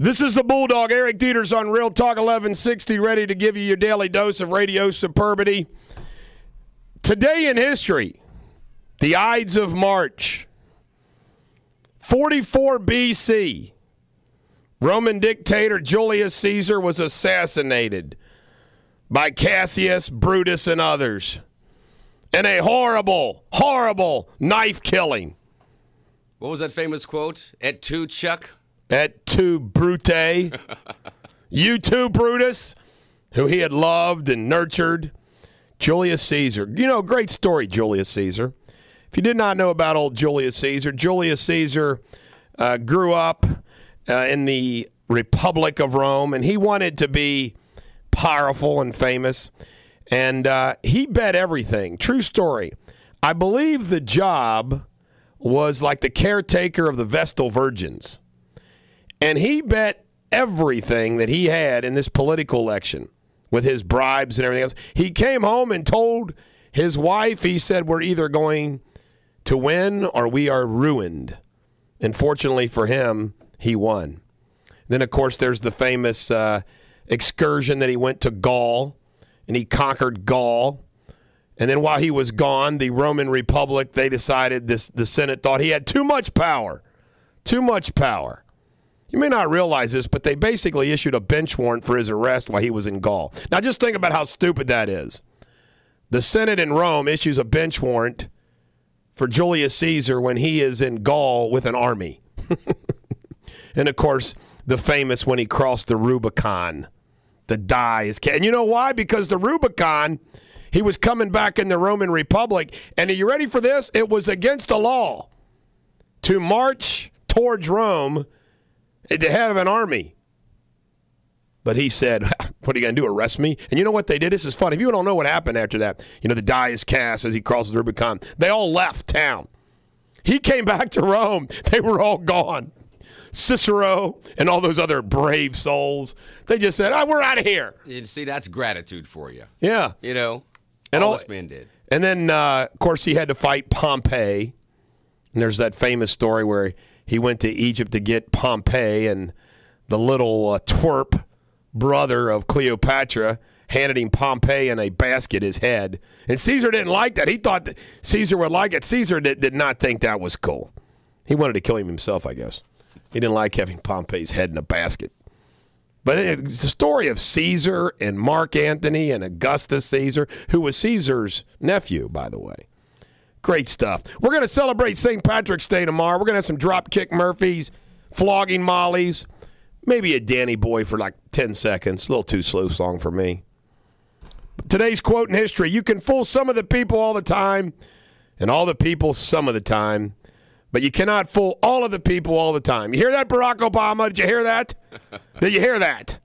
This is the Bulldog, Eric Deters on Real Talk 1160, ready to give you your daily dose of radio superbity. Today in history, the Ides of March, 44 BC, Roman dictator Julius Caesar was assassinated by Cassius, Brutus, and others in a horrible, horrible knife killing. What was that famous quote? Et tu, Chuck? Et tu, Brute. You too, Brutus, who he had loved and nurtured. Julius Caesar. You know, great story, Julius Caesar. If you did not know about old Julius Caesar grew up in the Republic of Rome, and he wanted to be powerful and famous. And he bet everything. True story. I believe the job was like the caretaker of the Vestal Virgins. And he bet everything that he had in this political election with his bribes and everything else. He came home and told his wife, he said, we're either going to win or we are ruined. And fortunately for him, he won. Then, of course, there's the famous excursion that he went to Gaul, and he conquered Gaul. And then while he was gone, the Roman Republic, they decided, the Senate thought he had too much power. Too much power. You may not realize this, but they basically issued a bench warrant for his arrest while he was in Gaul. Now, just think about how stupid that is. The Senate in Rome issues a bench warrant for Julius Caesar when he is in Gaul with an army. And, of course, the famous when he crossed the Rubicon. The die is... And you know why? Because the Rubicon, he was coming back in the Roman Republic. And are you ready for this? It was against the law to march towards Rome to have an army. But he said, what are you going to do, arrest me? And you know what they did? This is funny. If you don't know what happened after that, you know, the die is cast as he crosses the Rubicon. They all left town. He came back to Rome. They were all gone. Cicero and all those other brave souls, they just said, we're out of here. You see, that's gratitude for you. Yeah. You know, and all this man did. And then, of course, he had to fight Pompey. And there's that famous story where he went to Egypt to get Pompey, and the little twerp brother of Cleopatra handed him Pompey in a basket, his head. And Caesar didn't like that. He thought that Caesar would like it. Caesar did not think that was cool. He wanted to kill him himself, I guess. He didn't like having Pompey's head in a basket. But it's the story of Caesar and Mark Antony and Augustus Caesar, who was Caesar's nephew, by the way. Great stuff. We're going to celebrate St. Patrick's Day tomorrow. We're going to have some Dropkick Murphys, Flogging Mollies, maybe a Danny Boy for like 10 seconds. A little too slow song for me. Today's quote in history: you can fool some of the people all the time and all the people some of the time, but you cannot fool all of the people all the time. You hear that, Barack Obama? Did you hear that? Did you hear that?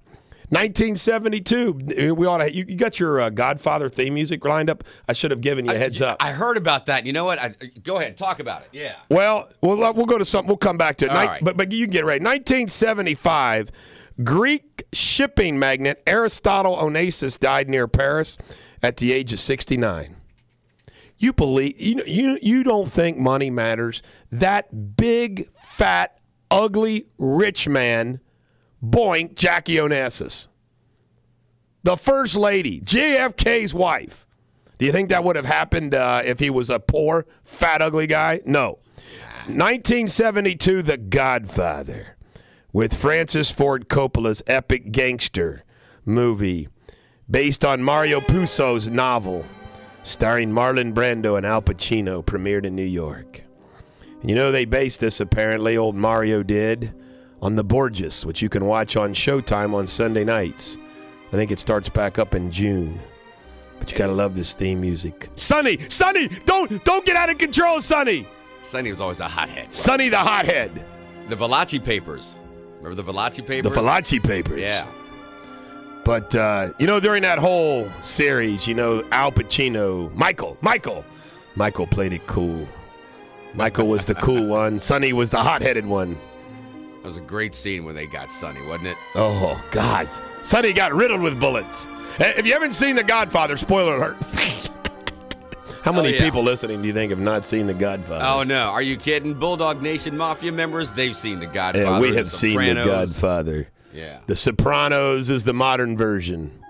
1972. We ought to. You got your Godfather theme music lined up. I should have given you a heads up. I heard about that. You know what? Go ahead, talk about it. Yeah. Well, we'll go to something. We'll come back to it. All right. But you can get it right. 1975. Greek shipping magnate Aristotle Onassis died near Paris at the age of 69. You believe you don't think money matters? That big, fat, ugly, rich man, boink, Jackie Onassis. The first lady, JFK's wife. Do you think that would have happened if he was a poor, fat, ugly guy? No. 1972, The Godfather, with Francis Ford Coppola's epic gangster movie based on Mario Puzo's novel, starring Marlon Brando and Al Pacino, premiered in New York. And you know, they based this, apparently, old Mario did, on The Borgias, which you can watch on Showtime on Sunday nights. I think it starts back up in June. But you got to love this theme music. Sonny, don't get out of control, Sonny. Sonny was always a hothead. Sonny the hothead. The Valachi Papers. Remember the Valachi Papers? The Valachi Papers. Yeah. But, during that whole series, Al Pacino, Michael played it cool. Michael was the cool one. Sonny was the hot-headed one. That was a great scene when they got Sonny, wasn't it? Oh, God. Sonny got riddled with bullets. If you haven't seen The Godfather, spoiler alert. How many people listening do you think have not seen The Godfather? Oh, no. Are you kidding? Bulldog Nation Mafia members, they've seen The Godfather. Yeah, we have seen The Godfather. Yeah. The Sopranos is the modern version.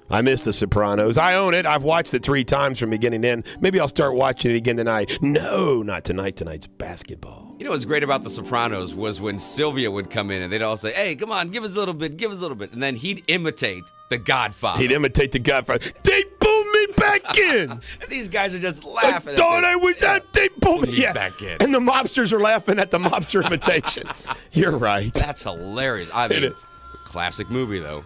I miss The Sopranos. I own it. I've watched it 3 times from beginning to end. Maybe I'll start watching it again tonight. No, not tonight. Tonight's basketball. You know what's great about The Sopranos was when Sylvia would come in and they'd all say, hey, come on, give us a little bit, give us a little bit. And then he'd imitate The Godfather. He'd imitate The Godfather. They pulled me back in. And these guys are just laughing. I thought I was out. They pulled me back in. And the mobsters are laughing at the mobster imitation. You're right. That's hilarious. I mean, it is. Classic movie, though.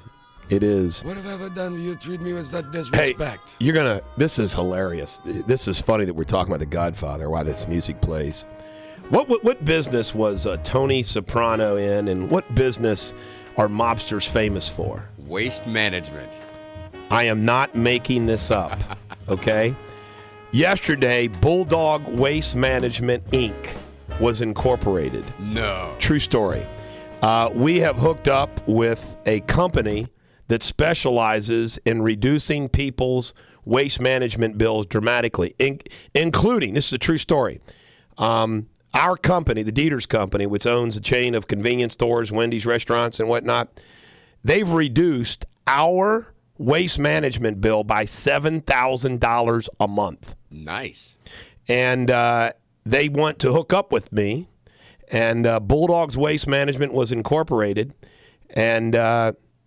It is. What have I ever done? You treat me with that disrespect. Hey, this is hilarious. This is funny that we're talking about The Godfather, why this music plays. What business was Tony Soprano in, and what business are mobsters famous for? Waste management. I am not making this up, okay? Yesterday, Bulldog Waste Management, Inc. was incorporated. No. True story. We have hooked up with a company that specializes in reducing people's waste management bills dramatically, including, this is a true story, our company, the Deters company, which owns a chain of convenience stores, Wendy's restaurants and whatnot, they've reduced our waste management bill by $7,000 a month. Nice. And they want to hook up with me, and Bulldog's Waste Management was incorporated, and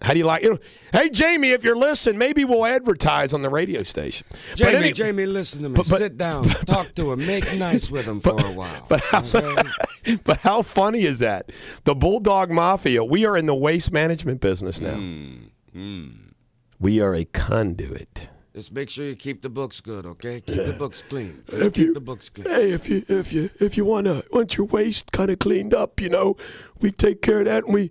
how do you like it? Hey, Jamie, if you're listening, maybe we'll advertise on the radio station. Jamie, listen to me. Sit down. Talk to him. Make nice with him for a while. But how funny is that? The Bulldog Mafia, we are in the waste management business now. We are a conduit. Just make sure you keep the books good, okay? Keep the books clean. Keep the books clean. Hey, if you want your waste kind of cleaned up, we take care of that, and we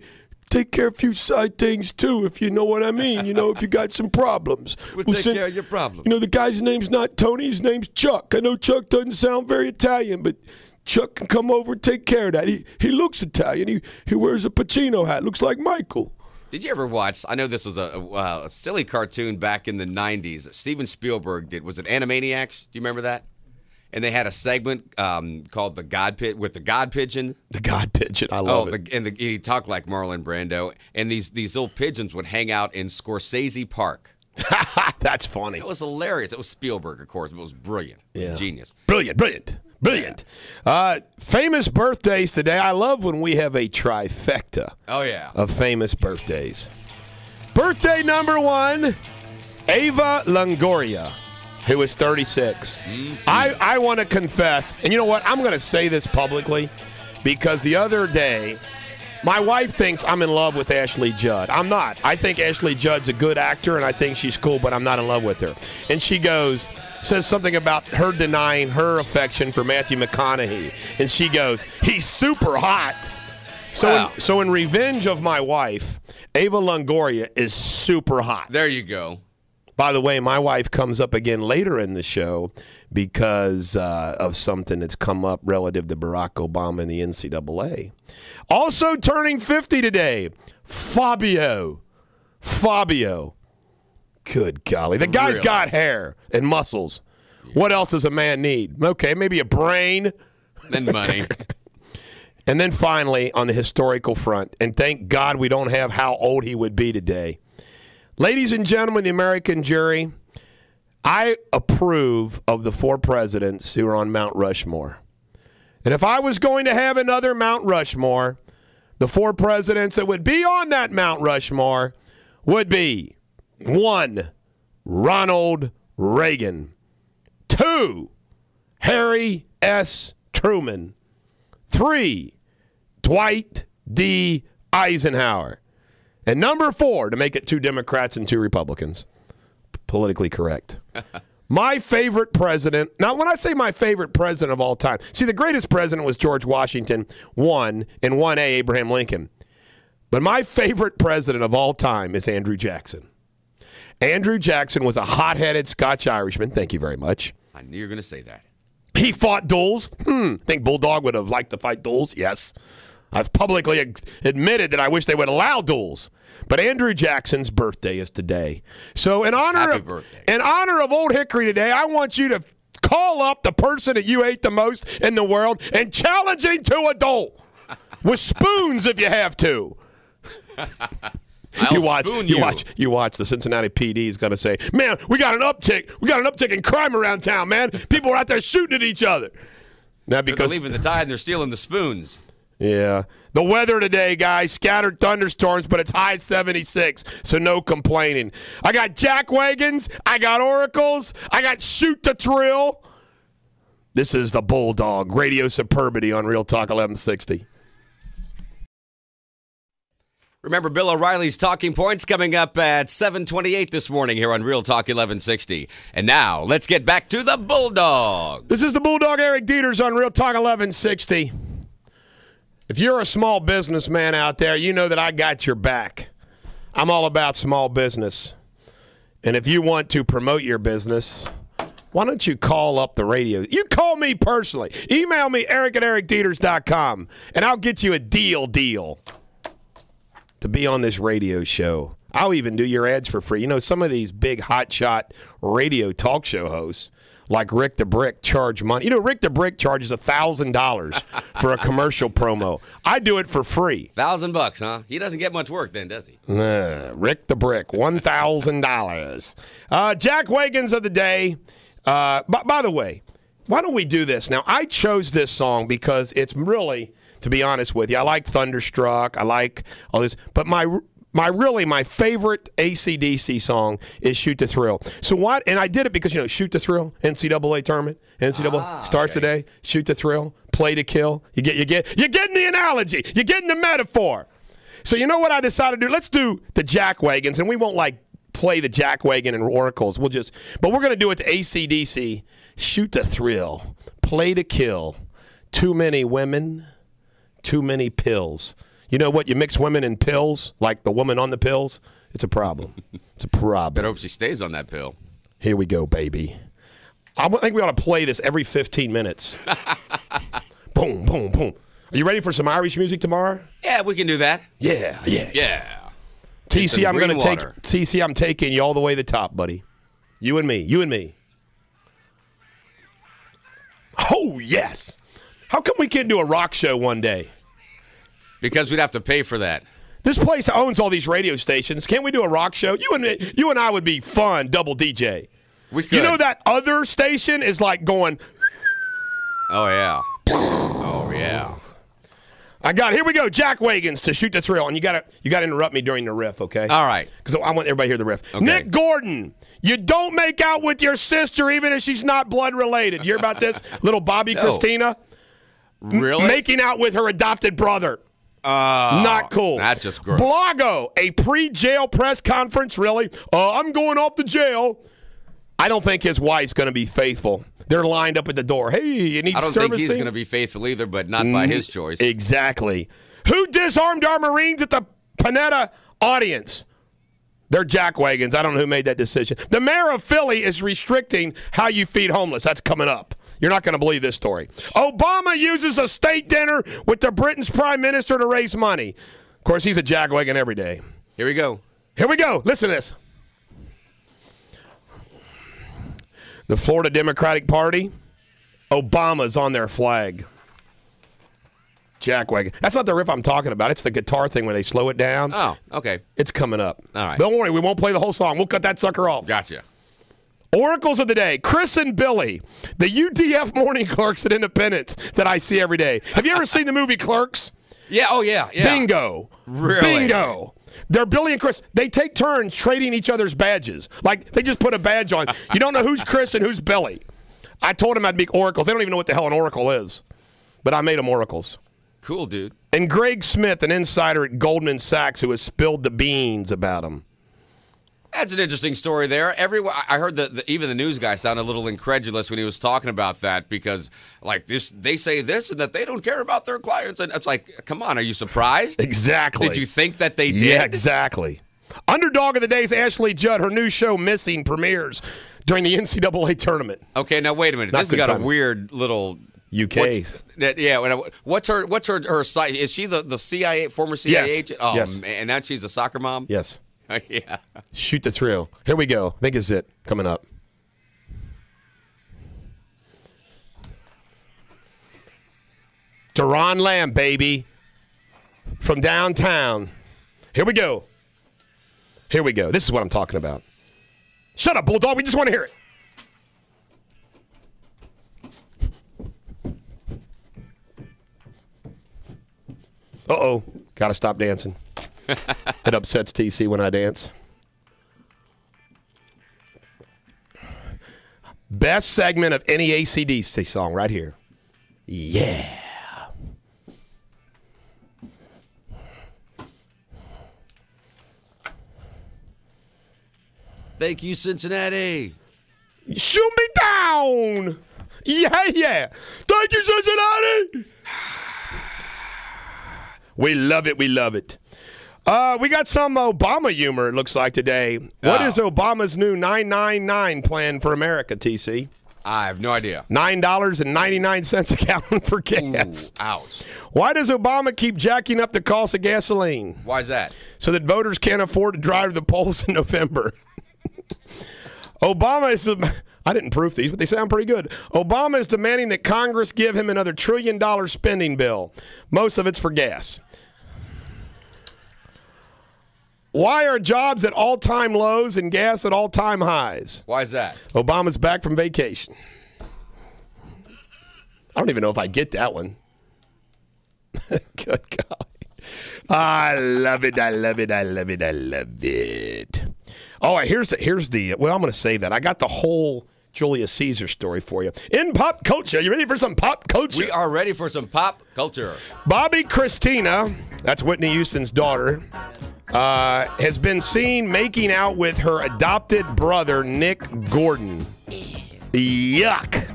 take care of a few side things, too, if you know what I mean. If you got some problems. We'll take care of your problems. The guy's name's not Tony. His name's Chuck. I know Chuck doesn't sound very Italian, but Chuck can come over and take care of that. He looks Italian. He wears a Pacino hat. Looks like Michael. Did you ever watch, I know this was a silly cartoon back in the 90s. Steven Spielberg did. Was it Animaniacs? Do you remember that? And they had a segment called The God Pit with the God Pigeon. The God Pigeon, I love it. And he talked like Marlon Brando. And these little pigeons would hang out in Scorsese Park. That's funny. It was hilarious. It was Spielberg, of course. It was brilliant. It was genius. Brilliant. Famous birthdays today. I love when we have a trifecta of famous birthdays. Birthday number 1, Eva Longoria, who is 36. I want to confess, and you know what? I'm going to say this publicly because the other day, my wife thinks I'm in love with Ashley Judd. I'm not. I think Ashley Judd's a good actor, and I think she's cool, but I'm not in love with her. And she says something about her denying her affection for Matthew McConaughey. And she goes, he's super hot. So in revenge of my wife, Eva Longoria is super hot. There you go. By the way, my wife comes up again later in the show because of something that's come up relative to Barack Obama and the NCAA. Also turning 50 today, Fabio. Good golly. The guy's got hair and muscles. What else does a man need? Okay, maybe a brain. And money. And then finally, on the historical front, and thank God we don't have how old he would be today. Ladies and gentlemen, the American jury, I approve of the 4 presidents who are on Mount Rushmore. And if I was going to have another Mount Rushmore, the 4 presidents that would be on that Mount Rushmore would be 1, Ronald Reagan. 2, Harry S. Truman. 3, Dwight D. Eisenhower. And number 4, to make it 2 Democrats and 2 Republicans. Politically correct. My favorite president. Now, when I say my favorite president of all time, see, the greatest president was George Washington, 1, and 1A, Abraham Lincoln. But my favorite president of all time is Andrew Jackson. Andrew Jackson was a hot-headed Scotch-Irishman. Thank you very much. I knew you were going to say that. He fought duels. Think Bulldog would have liked to fight duels? Yes. I've publicly admitted that I wish they would allow duels. But Andrew Jackson's birthday is today. So in honor of Old Hickory today, I want you to Call up the person that you hate the most in the world and challenge him to a duel with spoons if you have to. You watch. The Cincinnati PD is going to say, "Man, we got an uptick. We got an uptick in crime around town, man. People are out there shooting at each other." Now because they're leaving the tie and they're stealing the spoons. Yeah. The weather today, guys, scattered thunderstorms, but it's high 76, so no complaining. I got jack wagons. I got oracles. I got shoot the thrill. This is the Bulldog Radio Superbity on Real Talk 1160. Remember Bill O'Reilly's Talking Points coming up at 7:28 this morning here on Real Talk 1160. And now, let's get back to the Bulldog. This is the Bulldog, Eric Deters on Real Talk 1160. If you're a small businessman out there, you know that I got your back. I'm all about small business. And if you want to promote your business, why don't you call up the radio? You call me personally. Email me, eric@ericdeters.com, and I'll get you a deal to be on this radio show. I'll even do your ads for free. You know, some of these big hotshot radio talk show hosts, like Rick the Brick, charge money. You know, Rick the Brick charges $1,000 for a commercial promo. I do it for free. $1,000, huh? He doesn't get much work then, does he? Rick the Brick, $1,000. Jack Wagons of the day. By the way, why don't we do this? Now, I chose this song because it's really, to be honest with you, I like Thunderstruck. I like all this. But my favorite AC/DC song is Shoot the Thrill. So what? And I did it because, Shoot the Thrill, NCAA tournament. NCAA starts today. Shoot the Thrill, play to kill. You're getting the analogy. You're getting the metaphor. So you know what I decided to do? Let's do the Jack Wagons, and we won't play the Jack Wagon and Oracles. But we're going to do it to AC/DC. Shoot the Thrill, play to kill. Too many women, too many pills. You know what? You mix women and pills, like the woman on the pills, it's a problem. It's a problem. Better hope she stays on that pill. Here we go, baby. I think we ought to play this every 15 minutes. Boom, boom, boom. Are you ready for some Irish music tomorrow? Yeah, we can do that. Yeah. Yeah. TC, I'm taking you all the way to the top, buddy. You and me. Oh, yes. How come we can't do a rock show one day? Because we'd have to pay for that. This place owns all these radio stations. Can't we do a rock show? You and I would be fun, double DJ. We could. You know that other station is like going. Oh, yeah. Oh, yeah. Here we go, Jack Wagons to Shoot the Thrill. And you gotta interrupt me during the riff, okay? All right. Because I want everybody to hear the riff. Okay. Nick Gordon, you don't make out with your sister even if she's not blood related. You hear about this? Little Bobby Christina? Really? Making out with her adopted brother. Not cool. That's just gross. Blago, a pre-jail press conference, really? I'm going off to jail. I don't think his wife's going to be faithful. They're lined up at the door. Hey, you need servicing? I don't think he's going to be faithful either, but not by his choice. Exactly. Who disarmed our Marines at the Panetta audience? They're Jack Wagons. I don't know who made that decision. The mayor of Philly is restricting how you feed homeless. That's coming up. You're not going to believe this story. Obama uses a state dinner with the Britain's prime minister to raise money. Of course, he's a Jack Wagon every day. Here we go. Listen to this. The Florida Democratic Party, Obama's on their flag. Jack Wagon. That's not the riff I'm talking about. It's the guitar thing when they slow it down. Oh, okay. It's coming up. All right. Don't worry, we won't play the whole song. We'll cut that sucker off. Gotcha. Oracles of the day. Chris and Billy, the UDF morning clerks at Independence that I see every day. Have you ever seen the movie Clerks? Yeah. Oh, yeah. Bingo. Really? Bingo. They're Billy and Chris. They take turns trading each other's badges. Like, they just put a badge on. You don't know who's Chris and who's Billy. I told them I'd make oracles. They don't even know what the hell an oracle is. But I made them oracles. Cool, dude. And Greg Smith, an insider at Goldman Sachs, who has spilled the beans about him. That's an interesting story there. I heard that even the news guy sounded a little incredulous when he was talking about that because, like, they say this and that they don't care about their clients. And it's like, come on, are you surprised? Exactly. Did you think that they did? Yeah, exactly. Underdog of the day is Ashley Judd. Her new show, Missing, premieres during the NCAA tournament. Okay, now wait a minute. This has got a weird little... UK. What's her site? Is she the CIA, former CIA agent? Oh, yes. Man, and now she's a soccer mom? Yes. Yeah. Shoot the Thrill. Here we go. I think it's it coming up. Duran Lamb, baby. From downtown. Here we go. Here we go. This is what I'm talking about. Shut up, Bulldog. We just want to hear it. Uh-oh. Got to stop dancing. It upsets TC when I dance. Best segment of any AC/DC song right here. Yeah. Thank you, Cincinnati. Shoot me down. Yeah. Thank you, Cincinnati. We love it. We love it. We got some Obama humor, it looks like, today. What is Obama's new 999 plan for America, TC? I have no idea. $9.99 a gallon for gas. Ooh, ouch. Why does Obama keep jacking up the cost of gasoline? Why is that? So that voters can't afford to drive to the polls in November. Obama is, I didn't proof these, but they sound pretty good. Obama is demanding that Congress give him another $1 trillion spending bill. Most of it's for gas. Why are jobs at all-time lows and gas at all-time highs? Why is that? Obama's back from vacation. I don't even know if I get that one. Good God. I love it. I love it. I love it. I love it. Oh, here's the. Well, I'm going to save that. I got the whole Julius Caesar story for you. In pop culture, you ready for some pop culture? We are ready for some pop culture. Bobby Christina, that's Whitney Houston's daughter, has been seen making out with her adopted brother, Nick Gordon. Yuck.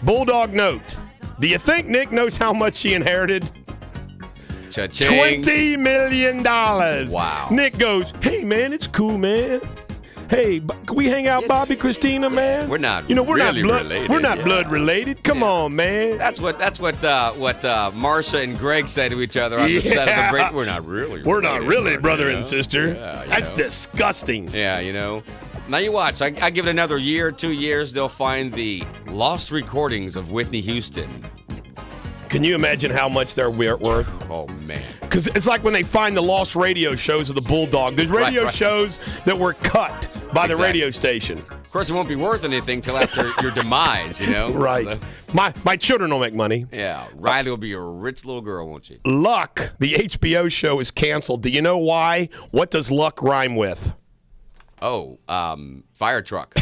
Bulldog note. Do you think Nick knows how much she inherited? Cha-ching. $20 million. Wow. Nick goes, hey, man, it's cool, man. Hey, can we hang out, Bobby, Christina, man? We're not we're really not blood related. We're not Yeah. blood related. Come on, man. That's what Marsha and Greg said to each other on the set of the break. We're not really. We're not really related, brother you know? and sister. Yeah, you That's know. disgusting. Yeah, you know. Now you watch. I give it another year, 2 years. They'll find the lost recordings of Whitney Houston. Can you imagine how much they're worth? Oh man. Because it's like when they find the lost radio shows of the Bulldog. There's radio Right. shows that were cut by the Exactly. radio station. Of course, it won't be worth anything till after your demise. You know. Right. So, My children will make money. yeah. Riley will be a rich little girl, won't she? Luck, the HBO show, is canceled. Do you know why? What does luck rhyme with? Oh, fire truck.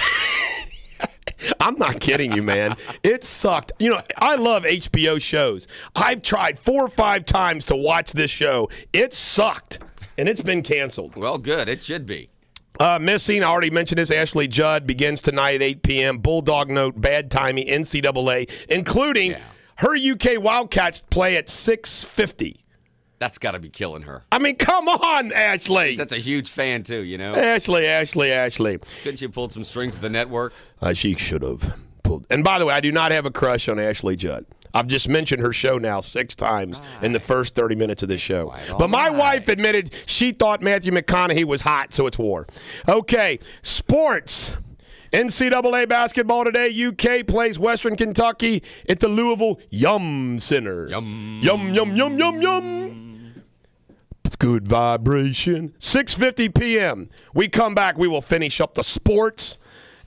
I'm not kidding you, man. It sucked. You know, I love HBO shows. I've tried 4 or 5 times to watch this show. It sucked, and it's been canceled. Well, good. It should be. Missing, I already mentioned this, Ashley Judd begins tonight at 8 p.m. Bulldog note, bad timing, NCAA, including her UK Wildcats play at 6:50. That's got to be killing her. I mean, come on, Ashley. That's a huge fan, too, you know? Ashley. Couldn't she have pulled some strings to the network? She should have pulled. And by the way, I do not have a crush on Ashley Judd. I've just mentioned her show now 6 times in the first 30 minutes of this show. But my wife admitted she thought Matthew McConaughey was hot, so it's war. Okay, sports. NCAA basketball today. UK plays Western Kentucky at the Louisville Yum Center. Yum. Yum, yum, yum, yum, yum. Good vibration. 6:50 p.m. We come back. We will finish up the sports.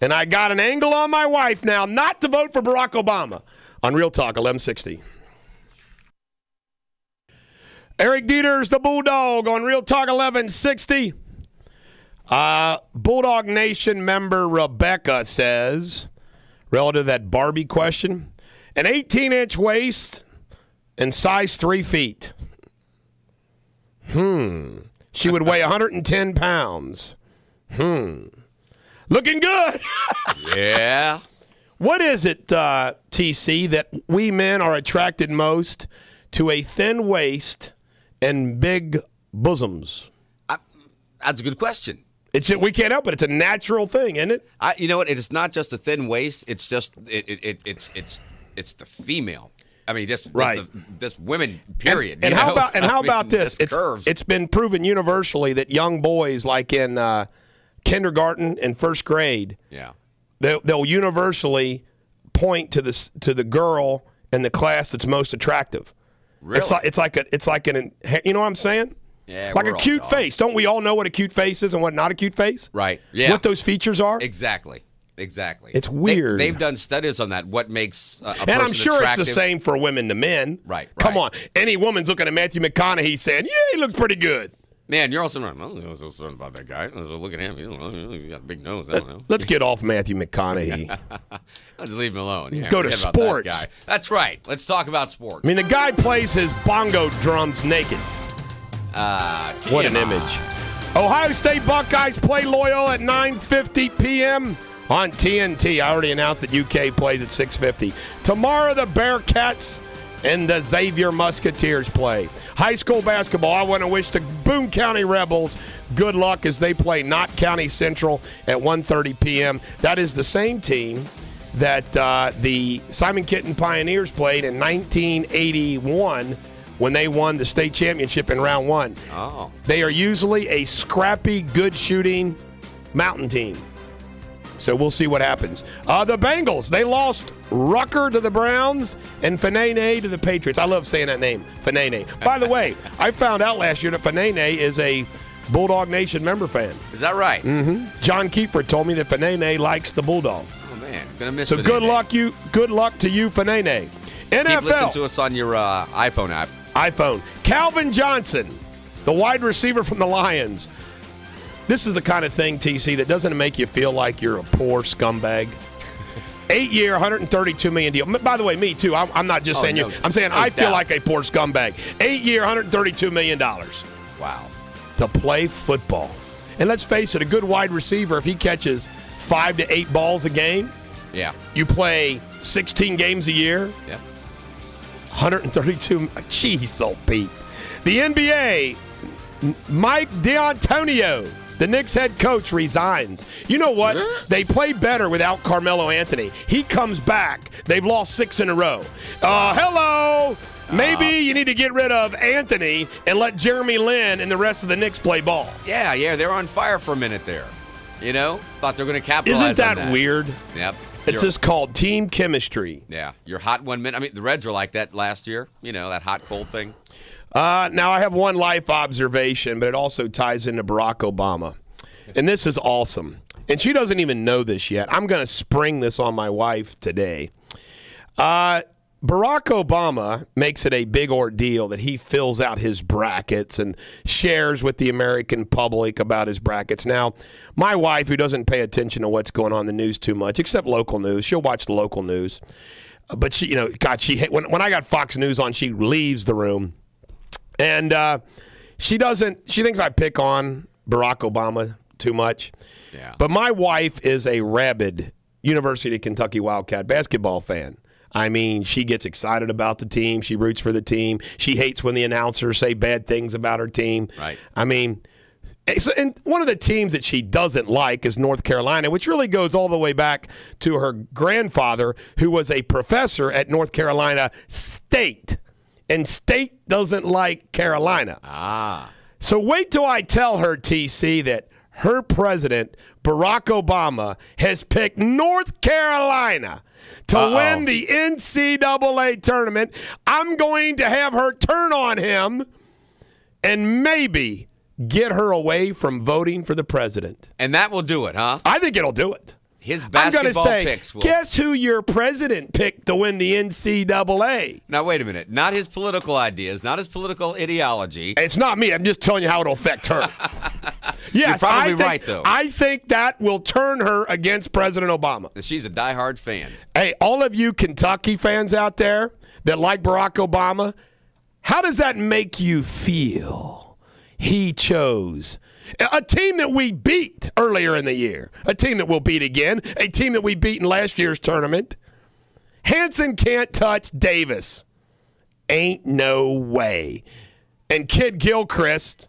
And I got an angle on my wife now not to vote for Barack Obama on Real Talk 1160. Eric Deters, the Bulldog, on Real Talk 1160. Bulldog Nation member Rebecca says, relative to that Barbie question, an 18-inch waist and size 3 feet. She would weigh 110 pounds. Looking good. Yeah. What is it, TC, that we men are attracted most to a thin waist and big bosoms? That's a good question. We can't help it. It's a natural thing, isn't it? You know what? It's not just a thin waist. It's just it's the female. I mean, just women. Period. And how about this? Curves. It's been proven universally that young boys, like in kindergarten and first grade, Yeah. they'll universally point to the girl in the class that's most attractive. Really? It's like an you know what I'm saying? Yeah, like we're a all cute dogs. face. Don't we all know what a cute face is and what not a cute face? Right. Yeah. What those features are? Exactly. It's weird. They've done studies on that. What makes a person and I'm sure attractive. it's the same for women to men. Right. Come on. Any woman's looking at Matthew McConaughey saying, yeah, he looks pretty good. Man, you're also not. I was so certain about that guy. Look at him. He got a big nose. I don't know. Let's get off Matthew McConaughey. I'll just leave him alone. Yeah, go to forget about sports. that guy. That's right. Let's talk about sports. I mean, the guy plays his bongo drums naked. What an image. Ohio State Buckeyes play Loyola at 9:50 p.m. on TNT. I already announced that UK plays at 6:50. Tomorrow, the Bearcats and the Xavier Musketeers play. High school basketball, I want to wish the Boone County Rebels good luck as they play Knott County Central at 1:30 p.m. That is the same team that the Simon Kitten Pioneers played in 1981 when they won the state championship in round one. Oh. They are usually a scrappy, good-shooting mountain team. So we'll see what happens. The Bengals, they lost Rucker to the Browns and Fanene to the Patriots. I love saying that name, Fanene. By the way, I found out last year that Fanene is a Bulldog Nation member fan. Is that right? Mm-hmm. John Kiefer told me that Fanene likes the Bulldog. Oh, man. Gonna miss So Fanene. good luck to you, Fanene. NFL. Keep listening to us on your iPhone app. iPhone. Calvin Johnson, the wide receiver from the Lions. This is the kind of thing, TC, that doesn't make you feel like you're a poor scumbag. 8-year, $132 million deal. By the way, me too. I'm not just saying you. I'm saying I feel like a poor scumbag. 8-year, $132 million. Wow. To play football. And let's face it, a good wide receiver, if he catches 5 to 8 balls a game, Yeah. you play 16 games a year. Yep. 132. Jeez, old Pete. The NBA, Mike D'Antonio, the Knicks head coach, resigns. You know what? They play better without Carmelo Anthony. He comes back. They've lost 6 in a row. Hello. Maybe you need to get rid of Anthony and let Jeremy Lin and the rest of the Knicks play ball. Yeah, they were on fire for a minute there. You know? Thought they were going to capitalize Isn't on that weird? Yep. It's just called team chemistry. Yeah. You're hot 1 minute. I mean, the Reds were like that last year. You know, that hot, cold thing. Now, I have one life observation, but it also ties into Barack Obama. And this is awesome. And she doesn't even know this yet. I'm going to spring this on my wife today. Barack Obama makes it a big ordeal that he fills out his brackets and shares with the American public about his brackets. Now, my wife, who doesn't pay attention to what's going on in the news too much, except local news, she'll watch the local news. But she, when I got Fox News on, she leaves the room. And she thinks I pick on Barack Obama too much. Yeah. But my wife is a rabid University of Kentucky Wildcat basketball fan. I mean, she gets excited about the team. She roots for the team. She hates when the announcers say bad things about her team. Right. I mean, and one of the teams that she doesn't like is North Carolina, which really goes all the way back to her grandfather, who was a professor at North Carolina State. And State doesn't like Carolina. So wait till I tell her, TC, that her president, Barack Obama, has picked North Carolina to win the NCAA tournament. I'm going to have her turn on him and maybe get her away from voting for the president. And that will do it, huh? I think it'll do it. His basketball picks will. Guess who your president picked to win the NCAA? Now, wait a minute. Not his political ideas, not his political ideology. It's not me. I'm just telling you how it'll affect her. Yes, You're probably right, though. I think that will turn her against President Obama. She's a diehard fan. Hey, all of you Kentucky fans out there that like Barack Obama, how does that make you feel? He chose a team that we beat earlier in the year, a team that we'll beat again, a team that we beat in last year's tournament. Hanson can't touch Davis. Ain't no way. And Kid Gilchrist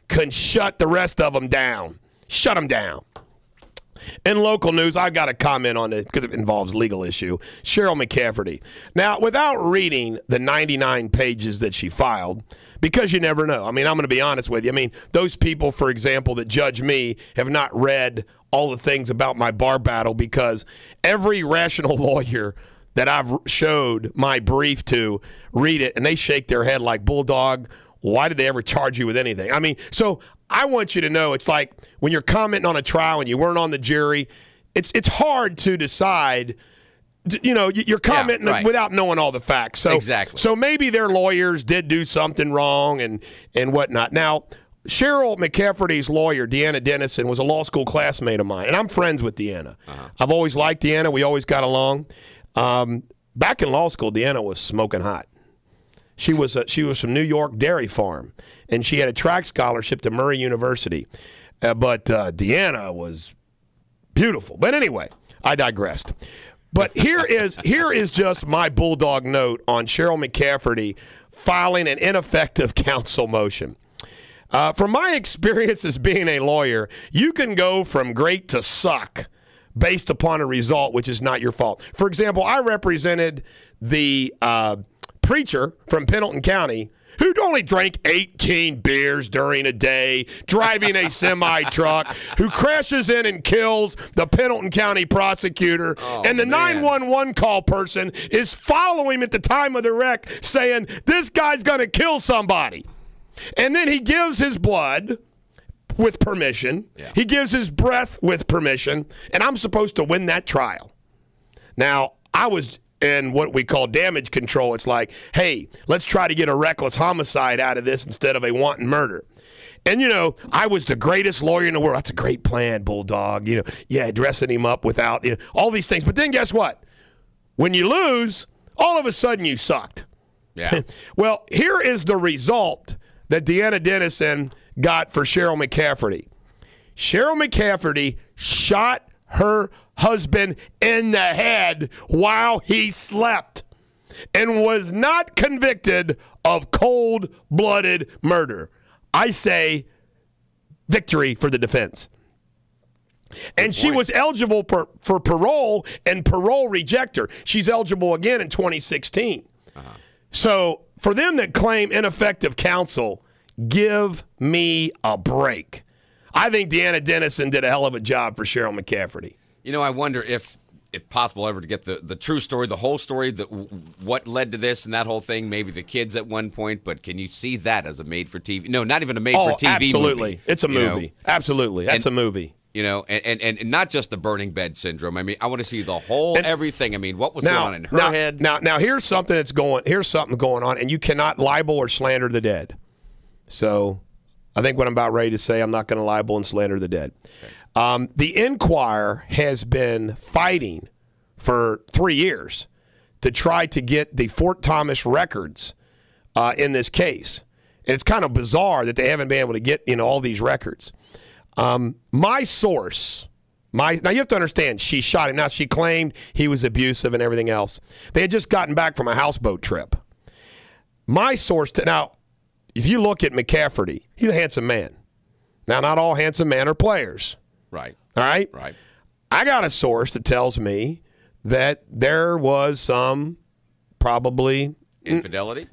can shut the rest of them down. Shut them down. In local news, I've got to comment on it because it involves legal issue. Cheryl McCafferty. Now, without reading the 99 pages that she filed, because you never know. I mean, I'm going to be honest with you. I mean, those people, for example, that judge me have not read all the things about my bar battle because every rational lawyer that I've showed my brief to read it, and they shake their head like, Bulldog, why did they ever charge you with anything? I mean, so I want you to know, it's like when you're commenting on a trial and you weren't on the jury, it's hard to decide. You know, you're commenting without knowing all the facts. So, exactly. So maybe their lawyers did do something wrong and whatnot. Now, Cheryl McCafferty's lawyer, Deanna Dennison, was a law school classmate of mine, and I'm friends with Deanna. I've always liked Deanna. We always got along. Back in law school, Deanna was smoking hot. She was from New York Dairy Farm, and she had a track scholarship to Murray University. But Deanna was beautiful. But anyway, I digressed. But here is just my Bulldog note on Cheryl McCafferty filing an ineffective counsel motion. From my experience as being a lawyer, you can go from great to suck based upon a result which is not your fault. For example, I represented the preacher from Pendleton County who only drank 18 beers during a day, driving a semi-truck, who crashes in and kills the Pendleton County prosecutor, and the 911 call person is following him at the time of the wreck saying, this guy's going to kill somebody. And then he gives his blood with permission. Yeah. He gives his breath with permission, and I'm supposed to win that trial. Now, I was in what we call damage control. It's like, hey, let's try to get a reckless homicide out of this instead of a wanton murder. And, you know, I was the greatest lawyer in the world. That's a great plan, Bulldog. You know, yeah, dressing him up without, you know, all these things. But then guess what? When you lose, all of a sudden you sucked. Yeah. Well, here is the result that Deanna Dennison got for Cheryl McCafferty. Cheryl McCafferty shot her husband in the head while he slept and was not convicted of cold-blooded murder. I say victory for the defense. And she was eligible for parole and parole rejector. She's eligible again in 2016. So for them that claim ineffective counsel, give me a break. I think Deanna Dennison did a hell of a job for Cheryl McCafferty. You know, I wonder if it's possible ever to get the true story, the whole story, what led to this and that whole thing, maybe the kids at one point, but can you see that as a made-for-TV? No, not even a made-for-TV absolutely. movie. It's a movie. Know? Absolutely. That's a movie. You know, and not just the burning bed syndrome. I mean, I want to see the whole everything. I mean, what was going on in her head? Now, here's something going on, and you cannot libel or slander the dead. So I think what I'm about ready to say, I'm not going to libel and slander the dead. Okay. The Enquirer has been fighting for 3 years to try to get the Fort Thomas records in this case. And it's kind of bizarre that they haven't been able to get, you know, all these records. My source, now you have to understand, she shot him. Now, she claimed he was abusive and everything else. They had just gotten back from a houseboat trip. My source, now, if you look at McCafferty, he's a handsome man. Now, not all handsome men are players. Right. All right? Right. I got a source that tells me that there was some probably infidelity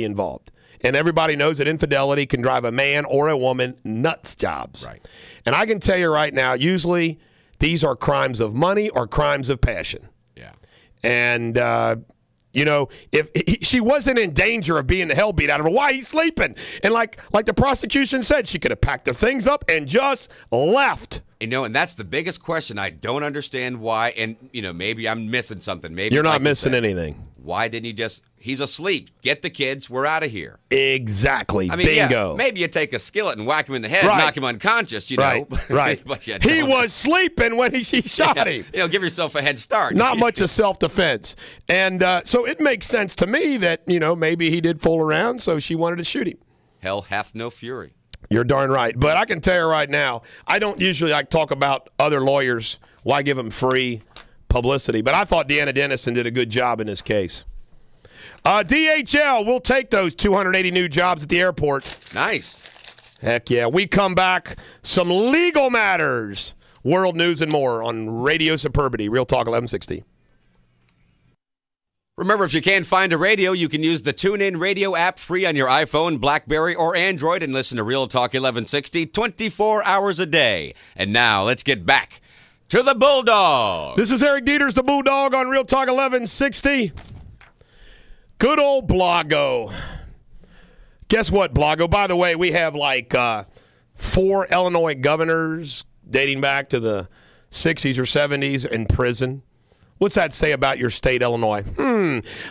involved. And everybody knows that infidelity can drive a man or a woman nuts jobs. Right. And I can tell you right now, usually these are crimes of money or crimes of passion. Yeah. And, you know, if she wasn't in danger of being the hell beat out of her, why he's sleeping? And like the prosecution said, she could have packed the things up and just left. You know, and that's the biggest question. I don't understand why. And, you know, maybe I'm missing something. Maybe you're not missing anything. Why didn't you just, he's asleep. Get the kids. We're out of here. Exactly. I mean, bingo. Yeah, maybe you take a skillet and whack him in the head, knock him unconscious, you know. Right. But he was sleeping when she shot him. You know, give yourself a head start. Not much of self-defense. And so it makes sense to me that, you know, maybe he did fool around, so she wanted to shoot him. Hell hath no fury. You're darn right. But I can tell you right now, I don't usually talk about other lawyers. Why give them free publicity? But I thought Deanna Dennison did a good job in this case. DHL, we'll take those 280 new jobs at the airport. Nice. Heck yeah. We come back, some legal matters, world news and more on Radio Superbity, Real Talk 1160. Remember, if you can't find a radio, you can use the TuneIn Radio app free on your iPhone, BlackBerry, or Android and listen to Real Talk 1160 24 hours a day. And now, let's get back to the Bulldog. This is Eric Deters, the Bulldog, on Real Talk 1160. Good old Blago. Guess what, Blago? By the way, we have like 4 Illinois governors dating back to the 60s or 70s in prison. What's that say about your state, Illinois?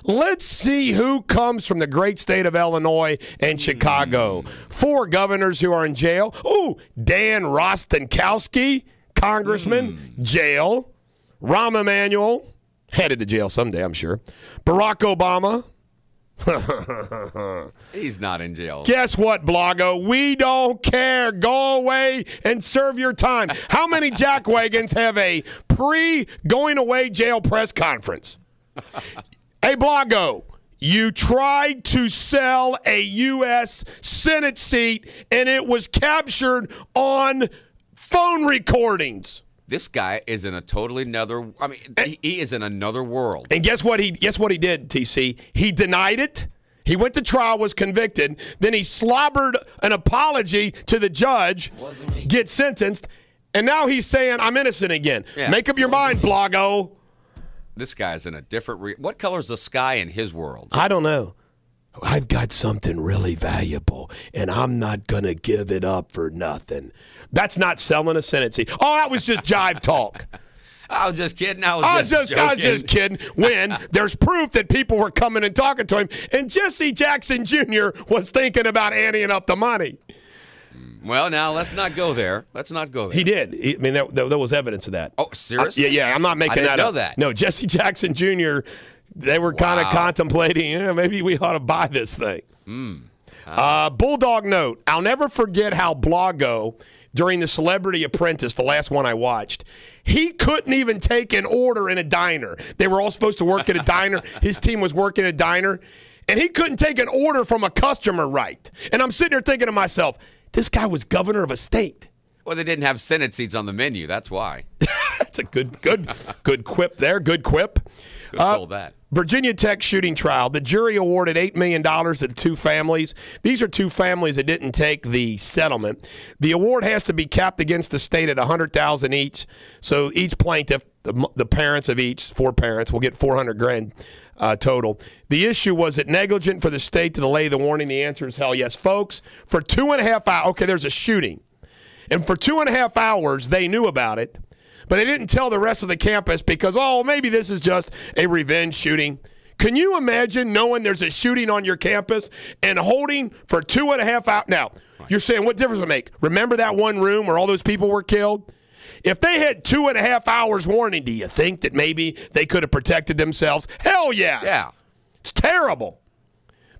Let's see who comes from the great state of Illinois and Chicago. 4 governors who are in jail. Ooh, Dan Rostenkowski, congressman, jail. Rahm Emanuel, headed to jail someday, I'm sure. Barack Obama. He's not in jail. Guess what, Blago? We don't care. Go away and serve your time. How many jackwagons have a pre-going-away jail press conference? Hey, Blago, you tried to sell a U.S. Senate seat, and it was captured on phone recordings. This guy is in a totally another. I mean, he is in another world. And guess what he did, TC? He denied it. He went to trial, was convicted. Then he slobbered an apology to the judge, get sentenced, and now he's saying, I'm innocent again. Yeah. Make up your mind, Blago. This guy's in a different. What color's the sky in his world? I don't know. I've got something really valuable, and I'm not going to give it up for nothing. That's not selling a Senate seat. Oh, that was just jive talk. I was just kidding. I was just kidding. When there's proof that people were coming and talking to him, and Jesse Jackson Jr. was thinking about anteing up the money. Well, now let's not go there. Let's not go there. He did. I mean, there was evidence of that. Oh, seriously? Yeah. I'm not making that up. I didn't know that. No, Jesse Jackson Jr. They were kind of contemplating, maybe we ought to buy this thing. Bulldog note, I'll never forget how Blago, during the Celebrity Apprentice, the last one I watched, he couldn't even take an order in a diner. They were all supposed to work at a diner. His team was working at a diner, and he couldn't take an order from a customer right. And I'm sitting there thinking to myself, this guy was governor of a state. Well, they didn't have Senate seats on the menu. That's why. That's a good quip there. Good quip. Sold that. Virginia Tech shooting trial. The jury awarded $8 million to the 2 families. These are 2 families that didn't take the settlement. The award has to be capped against the state at $100,000 each. So each plaintiff, the parents of each, 4 parents, will get $400,000 total. The issue was it negligent for the state to delay the warning. The answer is hell yes, folks. For 2.5 hours, okay, there's a shooting, and for 2.5 hours they knew about it. But they didn't tell the rest of the campus because, maybe this is just a revenge shooting. Can you imagine knowing there's a shooting on your campus and holding for 2.5 hours? Now, you're saying, what difference does it make? Remember that one room where all those people were killed? If they had 2.5 hours warning, do you think that maybe they could have protected themselves? Hell yes. Yeah. It's terrible.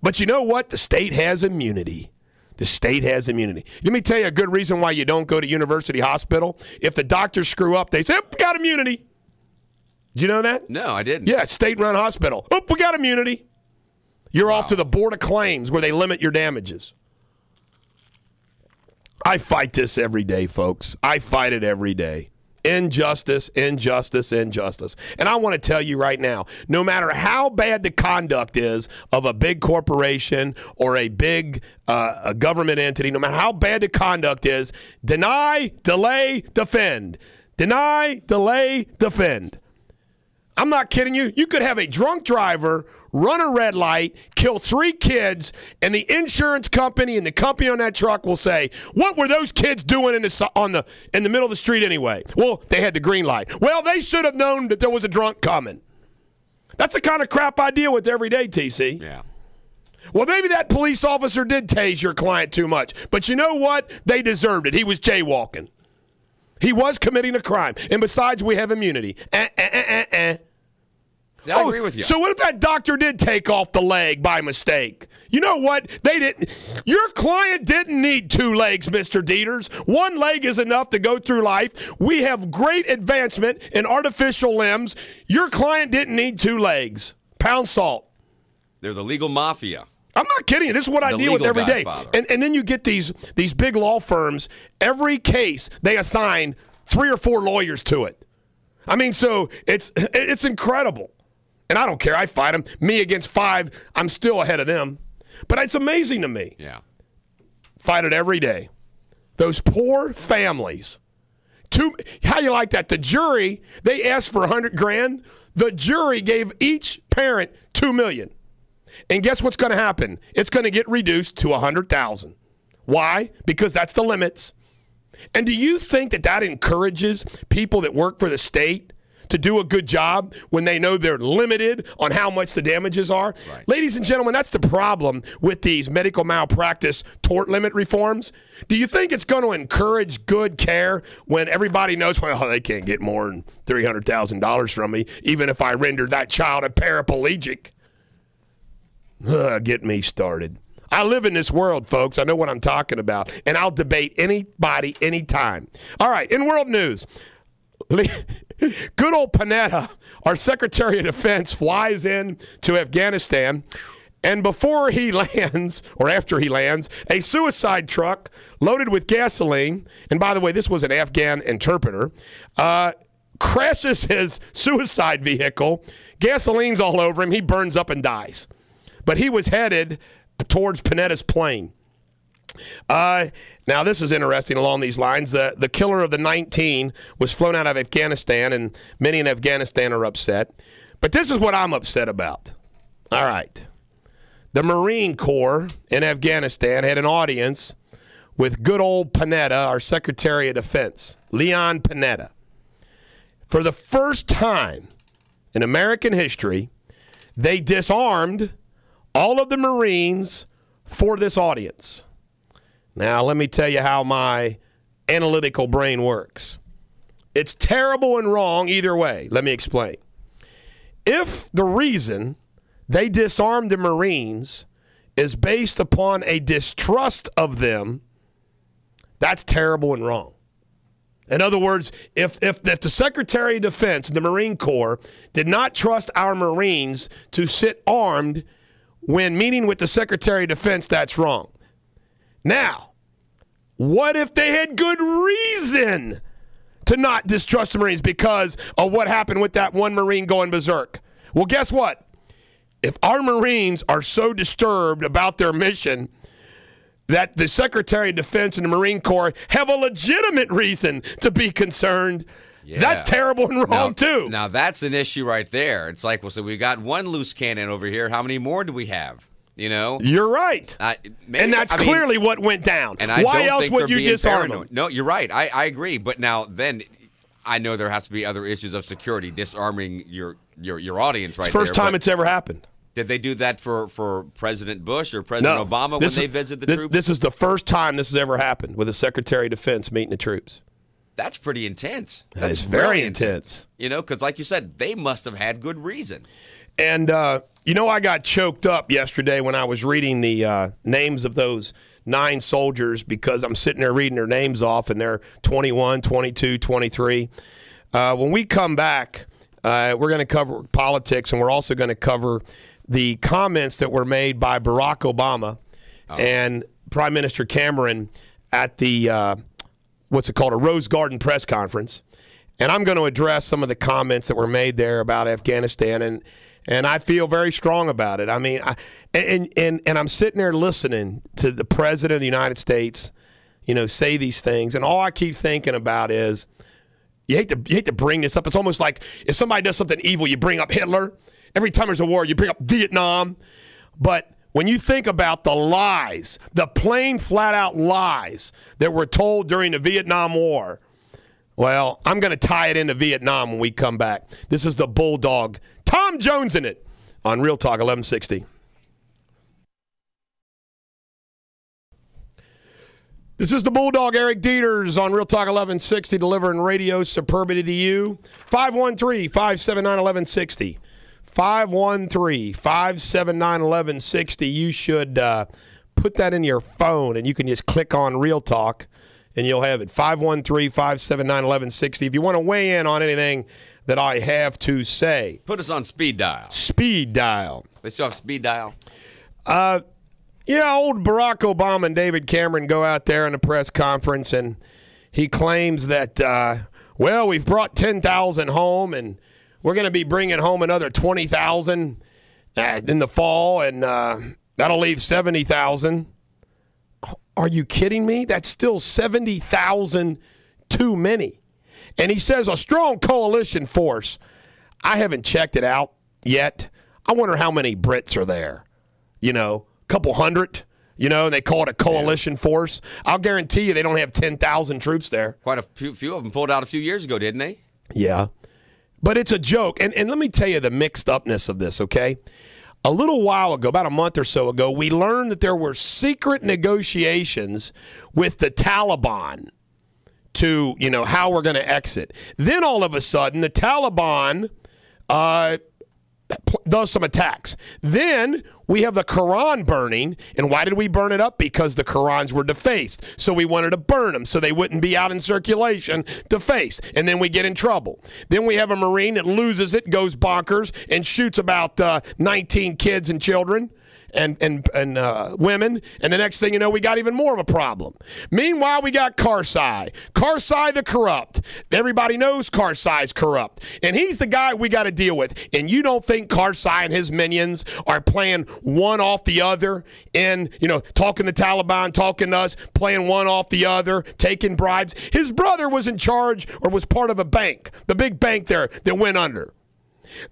But you know what? The state has immunity. The state has immunity. Let me tell you a good reason why you don't go to University Hospital. If the doctors screw up, they say, we got immunity. Did you know that? No, I didn't. Yeah, state-run hospital. We got immunity. You're off to the Board of Claims where they limit your damages. I fight this every day, folks. I fight it every day. Injustice, injustice, injustice. And I want to tell you right now, no matter how bad the conduct is of a big corporation or a big a government entity, no matter how bad the conduct is, deny, delay, defend. Deny, delay, defend. I'm not kidding you. You could have a drunk driver run a red light, kill 3 kids, and the insurance company and the company on that truck will say, "What were those kids doing in the middle of the street anyway?" Well, they had the green light. Well, they should have known that there was a drunk coming. That's the kind of crap I deal with every day, TC. Yeah. Well, maybe that police officer did tase your client too much, but you know what? They deserved it. He was jaywalking. He was committing a crime. And besides, we have immunity. See, I agree with you. So what if that doctor did take off the leg by mistake? You know what? They didn't. Your client didn't need 2 legs, Mr. Deters. 1 leg is enough to go through life. We have great advancement in artificial limbs. Your client didn't need 2 legs. Pound salt. They're the legal mafia. I'm not kidding you. This is what I deal with every day. And then you get these big law firms. Every case, they assign 3 or 4 lawyers to it. I mean, so it's incredible. And I don't care. I fight them. Me against 5, I'm still ahead of them. But it's amazing to me. Yeah. Fight it every day. Those poor families How you like that? The jury, they asked for $100,000. The jury gave each parent $2 million. And guess what's going to happen? It's going to get reduced to $100,000. Why? Because that's the limits. And do you think that encourages people that work for the state to do a good job when they know they're limited on how much the damages are? Right. Ladies and gentlemen, that's the problem with these medical malpractice tort limit reforms. Do you think it's going to encourage good care when everybody knows, well, they can't get more than $300,000 from me, even if I render that child a paraplegic? Get me started. I live in this world, folks. I know what I'm talking about, and I'll debate anybody, anytime. All right, in world news, good old Panetta, our Secretary of Defense, flies in to Afghanistan, and before he lands, or after he lands, a suicide truck loaded with gasoline, and by the way, this was an Afghan interpreter, crashes his suicide vehicle. Gasoline's all over him. He burns up and dies. But he was headed towards Panetta's plane. Now, this is interesting along these lines. The killer of the 19 was flown out of Afghanistan, and many in Afghanistan are upset. But this is what I'm upset about. All right. The Marine Corps in Afghanistan had an audience with good old Panetta, our Secretary of Defense, Leon Panetta. For the first time in American history, they disarmed all of the Marines for this audience. Now, let me tell you how my analytical brain works. It's terrible and wrong either way. Let me explain. If the reason they disarmed the Marines is based upon a distrust of them, that's terrible and wrong. In other words, if the Secretary of Defense and the Marine Corps did not trust our Marines to sit armed when meeting with the Secretary of Defense, that's wrong. Now, what if they had good reason to not distrust the Marines because of what happened with that one Marine going berserk? Well, guess what? If our Marines are so disturbed about their mission that the Secretary of Defense and the Marine Corps have a legitimate reason to be concerned, that's terrible and wrong, too. Now, that's an issue right there. It's like, well, so we got one loose cannon over here. How many more do we have? You know? You're right. And that's clearly what went down. And I Why don't else think would they're you being disarm paranoid. them? No, you're right. I agree. But now, then, I know there has to be other issues of security, disarming your audience right there. It's the first time it's ever happened. Did they do that for President Bush or President Obama when they visited the troops? This is the first time this has ever happened with the Secretary of Defense meeting the troops. That's pretty intense. That's very intense. You know, because like you said, they must have had good reason. And, I got choked up yesterday when I was reading the names of those 9 soldiers because I'm sitting there reading their names off, and they're 21, 22, 23. When we come back, we're going to cover politics, and we're also going to cover the comments that were made by Barack Obama and Prime Minister Cameron at the, a Rose Garden press conference. And I'm going to address some of the comments that were made there about Afghanistan, and I feel very strong about it. I mean, and I'm sitting there listening to the President of the United States, say these things, and all I keep thinking about is, you hate to bring this up. It's almost like if somebody does something evil, you bring up Hitler. Every time there's a war, you bring up Vietnam. But when you think about the lies, the plain, flat-out lies that were told during the Vietnam War, well, I'm going to tie it into Vietnam when we come back. This is the Bulldog. Tom Jones in it on Real Talk 1160. This is the Bulldog, Eric Deters, on Real Talk 1160, delivering radio superbity to you. 513-579-1160. 513-579-1160. You should put that in your phone, and you can just click on Real Talk, and you'll have it. 513-579-1160. If you want to weigh in on anything that I have to say. Put us on speed dial. Speed dial. They still have speed dial? Old Barack Obama and David Cameron go out there in a press conference, and he claims that, we've brought 10,000 home, and we're going to be bringing home another 20,000 in the fall, and that'll leave 70,000. Are you kidding me? That's still 70,000 too many. And he says a strong coalition force. I haven't checked it out yet. I wonder how many Brits are there. A couple hundred. And they call it a coalition force. I'll guarantee you they don't have 10,000 troops there. Quite a few of them pulled out a few years ago, didn't they? Yeah. But it's a joke. And let me tell you the mixed upness of this, okay? A little while ago, about a month or so ago, we learned that there were secret negotiations with the Taliban to, how we're going to exit. Then all of a sudden, the Taliban does some attacks. Then we have the Quran burning. And why did we burn it up? Because the Qurans were defaced. So we wanted to burn them so they wouldn't be out in circulation, defaced. And then we get in trouble. Then we have a Marine that loses it, goes bonkers, and shoots about 19 kids and children. And women, and the next thing you know, we got even more of a problem. Meanwhile, we got Karzai. Karzai the corrupt. Everybody knows Karzai's corrupt. And he's the guy we got to deal with. And you don't think Karzai and his minions are playing one off the other and, talking to Taliban, talking to us, playing one off the other, taking bribes? His brother was in charge or was part of a bank, the big bank there that went under.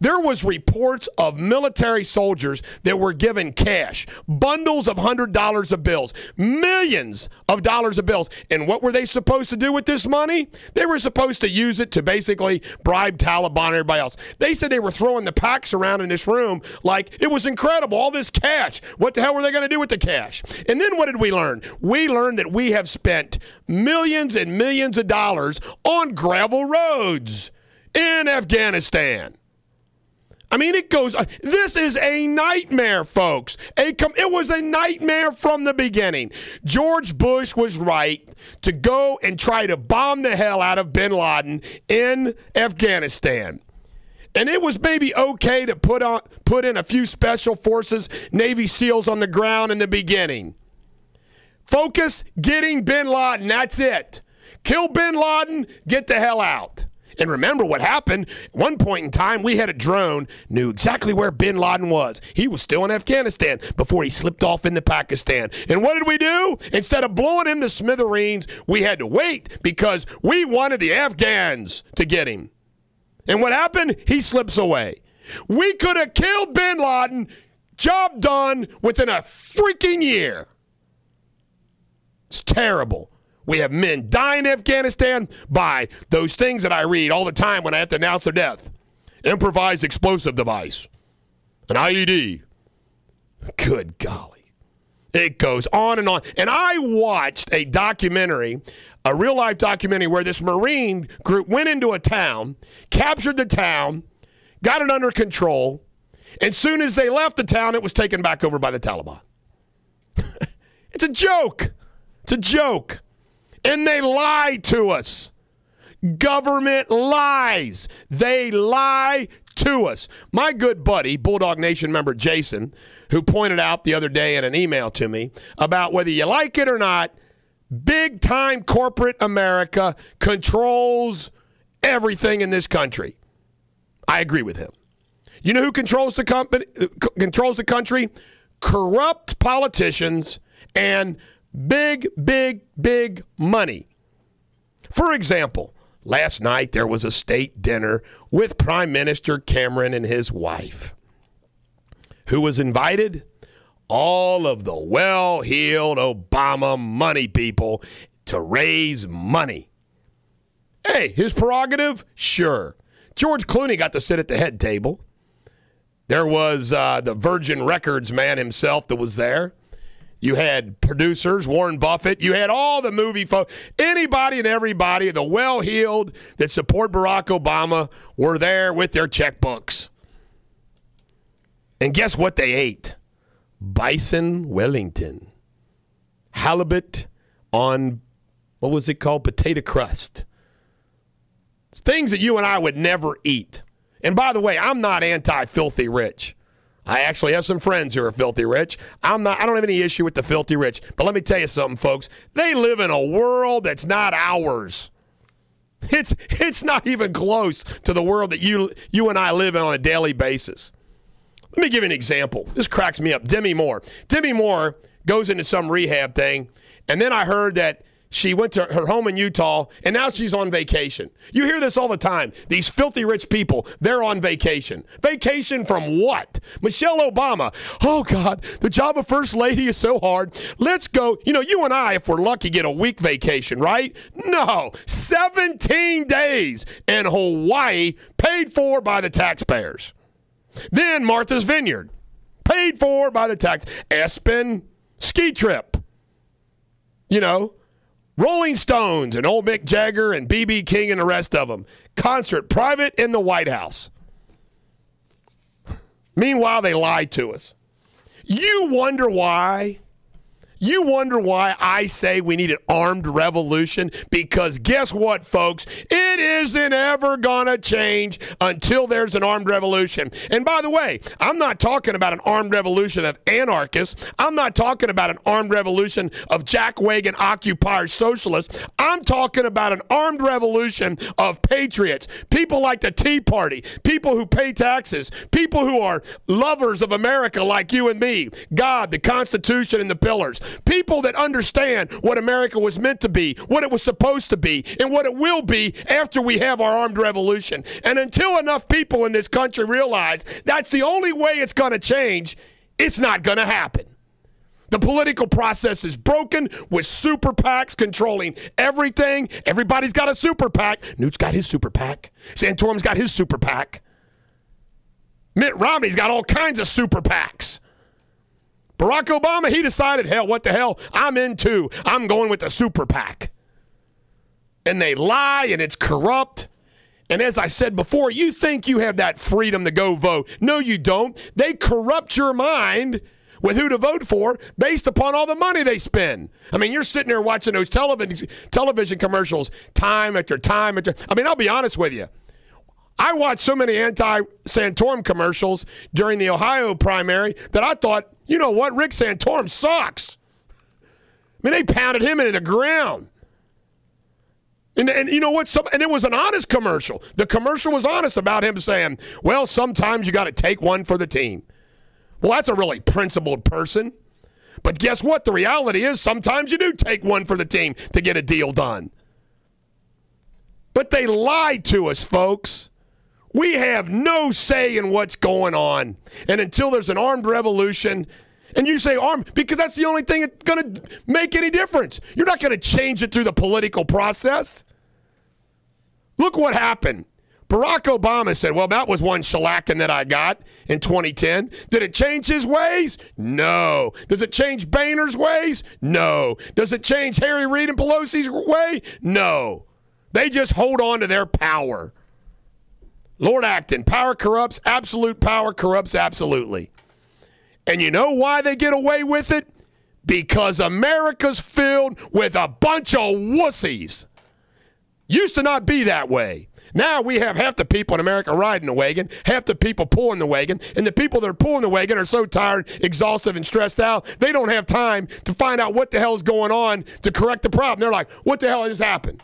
There was reports of military soldiers that were given cash, bundles of $100 of bills, millions of dollars of bills. And what were they supposed to do with this money? They were supposed to use it to basically bribe Taliban and everybody else. They said they were throwing the packs around in this room like it was incredible, all this cash. What the hell were they going to do with the cash? And then what did we learn? We learned that we have spent millions and millions of dollars on gravel roads in Afghanistan. I mean, it goes, this is a nightmare, folks. It was a nightmare from the beginning. George Bush was right to go and try to bomb the hell out of bin Laden in Afghanistan. And it was maybe okay to put in a few special forces, Navy SEALs on the ground in the beginning. Focus, getting bin Laden, that's it. Kill bin Laden, get the hell out. And remember what happened. At one point in time, we had a drone, knew exactly where bin Laden was. He was still in Afghanistan before he slipped off into Pakistan. And what did we do? Instead of blowing him to smithereens, we had to wait because we wanted the Afghans to get him. And what happened? He slips away. We could have killed bin Laden, job done, within a freaking year. It's terrible. We have men dying in Afghanistan by those things that I read all the time when I have to announce their death. Improvised explosive device. An IED. Good golly. It goes on and on. And I watched a documentary, a real-life documentary, where this Marine group went into a town, captured the town, got it under control, and soon as they left the town, it was taken back over by the Taliban. It's a joke. It's a joke. And they lie to us. Government lies. They lie to us. My good buddy, Bulldog Nation member Jason, who pointed out the other day in an email to me about whether you like it or not, big-time corporate America controls everything in this country. I agree with him. You know who controls the country? Corrupt politicians and big, big, big money. For example, last night there was a state dinner with Prime Minister Cameron and his wife. Who was invited? All of the well-heeled Obama money people to raise money. Hey, his prerogative? Sure. George Clooney got to sit at the head table. There was the Virgin Records man himself that was there. You had producers, Warren Buffett. You had all the movie folks. Anybody and everybody, the well-heeled that support Barack Obama were there with their checkbooks. And guess what they ate? Bison Wellington. Halibut on, what was it called? Potato crust. It's things that you and I would never eat. And by the way, I'm not anti-filthy rich. I actually have some friends who are filthy rich. I don't have any issue with the filthy rich. But let me tell you something, folks. They live in a world that's not ours. It's not even close to the world that you and I live in on a daily basis. Let me give you an example. This cracks me up. Demi Moore. Demi Moore goes into some rehab thing, and then I heard that She went to her home in Utah, and now she's on vacation. You hear this all the time. These filthy rich people, they're on vacation. Vacation from what? Michelle Obama. Oh, God, the job of First Lady is so hard. Let's go. You know, you and I, if we're lucky, get a week vacation, right? No. 17 days in Hawaii, paid for by the taxpayers. Then Martha's Vineyard, paid for by the tax. Aspen ski trip. You know, Rolling Stones and old Mick Jagger and B.B. King and the rest of them. Concert, private in the White House. Meanwhile, they lied to us. You wonder why? You wonder why I say we need an armed revolution? Because guess what, folks? It isn't ever going to change until there's an armed revolution. And by the way, I'm not talking about an armed revolution of anarchists. I'm not talking about an armed revolution of jackwagon occupier socialists. I'm talking about an armed revolution of patriots, people like the Tea Party, people who pay taxes, people who are lovers of America like you and me, God, the Constitution, and the pillars. People that understand what America was meant to be, what it was supposed to be, and what it will be after we have our armed revolution. And until enough people in this country realize that's the only way it's going to change, it's not going to happen. The political process is broken with super PACs controlling everything. Everybody's got a super PAC. Newt's got his super PAC. Santorum's got his super PAC. Mitt Romney's got all kinds of super PACs. Barack Obama, he decided, hell, what the hell? I'm in too. I'm going with the super PAC. And they lie, and it's corrupt. And as I said before, you think you have that freedom to go vote. No, you don't. They corrupt your mind with who to vote for based upon all the money they spend. I mean, you're sitting there watching those television commercials time after time after. I mean, I'll be honest with you. I watched so many anti-Santorum commercials during the Ohio primary that I thought, you know what, Rick Santorum sucks. I mean, they pounded him into the ground. And you know what? And it was an honest commercial. The commercial was honest about him saying, well, sometimes you got to take one for the team. Well, that's a really principled person. But guess what? The reality is sometimes you do take one for the team to get a deal done. But they lied to us, folks. We have no say in what's going on. And until there's an armed revolution, and you say armed because that's the only thing that's going to make any difference. You're not going to change it through the political process. Look what happened. Barack Obama said, well, that was one shellacking that I got in 2010. Did it change his ways? No. Does it change Boehner's ways? No. Does it change Harry Reid and Pelosi's way? No. They just hold on to their power. Lord Acton, power corrupts, absolute power corrupts absolutely. And you know why they get away with it? Because America's filled with a bunch of wussies. Used to not be that way. Now we have half the people in America riding the wagon, half the people pulling the wagon, and the people that are pulling the wagon are so tired, exhausted, and stressed out, they don't have time to find out what the hell is going on to correct the problem. They're like, what the hell has happened?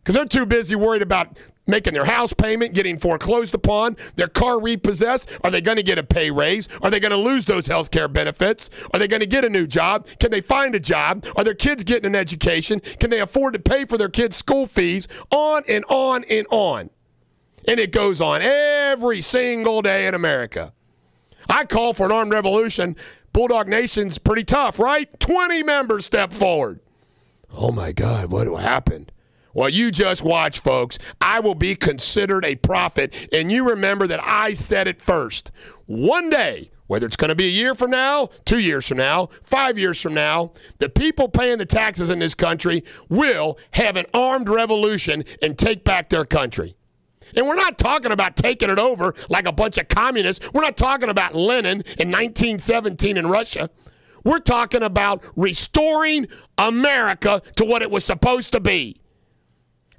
Because they're too busy worried about making their house payment, getting foreclosed upon, their car repossessed. Are they going to get a pay raise? Are they going to lose those health care benefits? Are they going to get a new job? Can they find a job? Are their kids getting an education? Can they afford to pay for their kids' school fees? On and on and on. And it goes on every single day in America. I call for an armed revolution. Bulldog Nation's pretty tough, right? 20 members step forward. Oh, my God, what happened? Well, you just watch, folks. I will be considered a prophet, and you remember that I said it first. One day, whether it's going to be a year from now, 2 years from now, 5 years from now, the people paying the taxes in this country will have an armed revolution and take back their country. And we're not talking about taking it over like a bunch of communists. We're not talking about Lenin in 1917 in Russia. We're talking about restoring America to what it was supposed to be.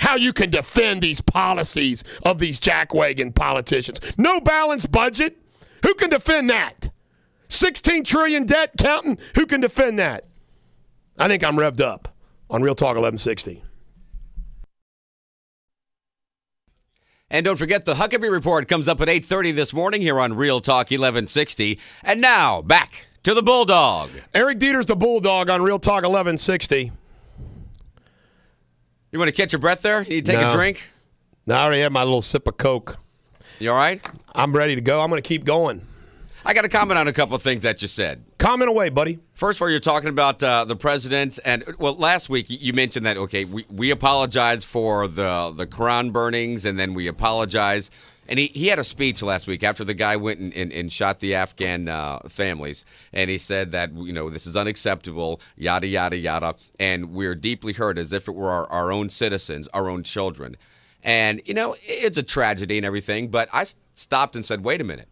How you can defend these policies of these jackwagon politicians. No balanced budget. Who can defend that? 16 trillion debt counting. Who can defend that? I think I'm revved up on Real Talk 1160. And don't forget, the Huckabee Report comes up at 8:30 this morning here on Real Talk 1160. And now, back to the Bulldog. Eric Deters, the Bulldog, on Real Talk 1160. You want to catch your breath there? You need to take a drink? No, I already had my little sip of Coke. You all right? I'm ready to go. I'm going to keep going. I got to comment on a couple of things that you said. Comment away, buddy. First of all, you're talking about the president. And, well, last week you mentioned that, okay, we apologize for the Quran burnings, and then we apologize. And he had a speech last week after the guy went and shot the Afghan families. And he said that, this is unacceptable, yada, yada, yada. And we're deeply hurt as if it were our own citizens, our own children. And, it's a tragedy and everything. But I stopped and said, wait a minute.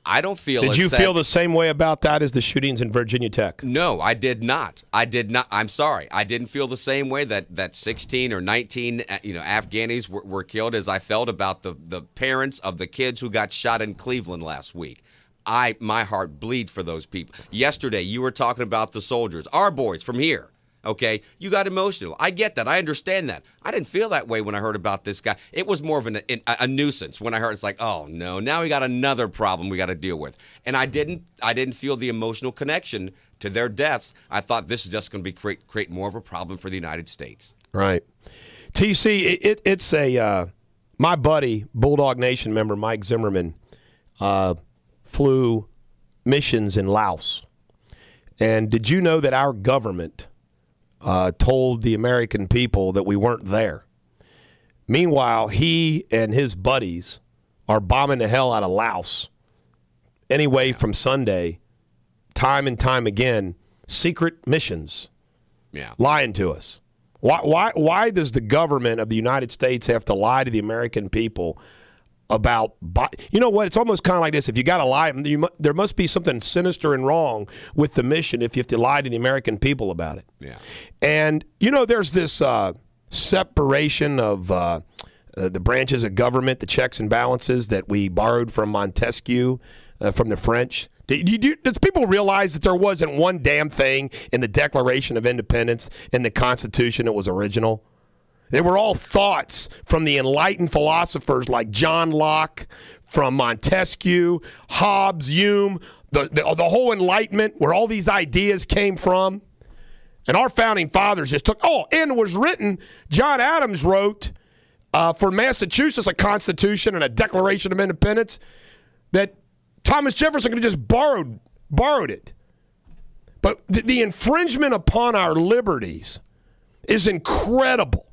I don't feel Did you feel the same way about that as the shootings in Virginia Tech? No, I did not. I'm sorry. I didn't feel the same way that 16 or 19 Afghanis were killed as I felt about the parents of the kids who got shot in Cleveland last week. My heart bleeds for those people. Yesterday, you were talking about the soldiers, our boys from here. Okay, you got emotional. I get that. I understand that. I didn't feel that way when I heard about this guy. It was more of a nuisance when I heard it's like, oh no, now we got another problem we got to deal with. And I didn't feel the emotional connection to their deaths. I thought this is just going to be create more of a problem for the United States. Right. TC, it's my buddy, Bulldog Nation member Mike Zimmerman, flew missions in Laos. And did you know that our government told the American people that we weren't there? Meanwhile, he and his buddies are bombing the hell out of Laos anyway from Sunday, time and time again, secret missions, lying to us. Why does the government of the United States have to lie to the American people about, you know what, it's almost kind of like this. If you got to lie, there must be something sinister and wrong with the mission if you have to lie to the American people about it. Yeah. And, there's this separation of the branches of government, the checks and balances that we borrowed from Montesquieu, from the French. Does people realize that there wasn't one damn thing in the Declaration of Independence and the Constitution that was original? They were all thoughts from the enlightened philosophers like John Locke, from Montesquieu, Hobbes, Hume, the whole Enlightenment, where all these ideas came from. And our founding fathers just took, and it was written, John Adams wrote for Massachusetts a Constitution and a Declaration of Independence that Thomas Jefferson could have just borrowed it. But the infringement upon our liberties is incredible.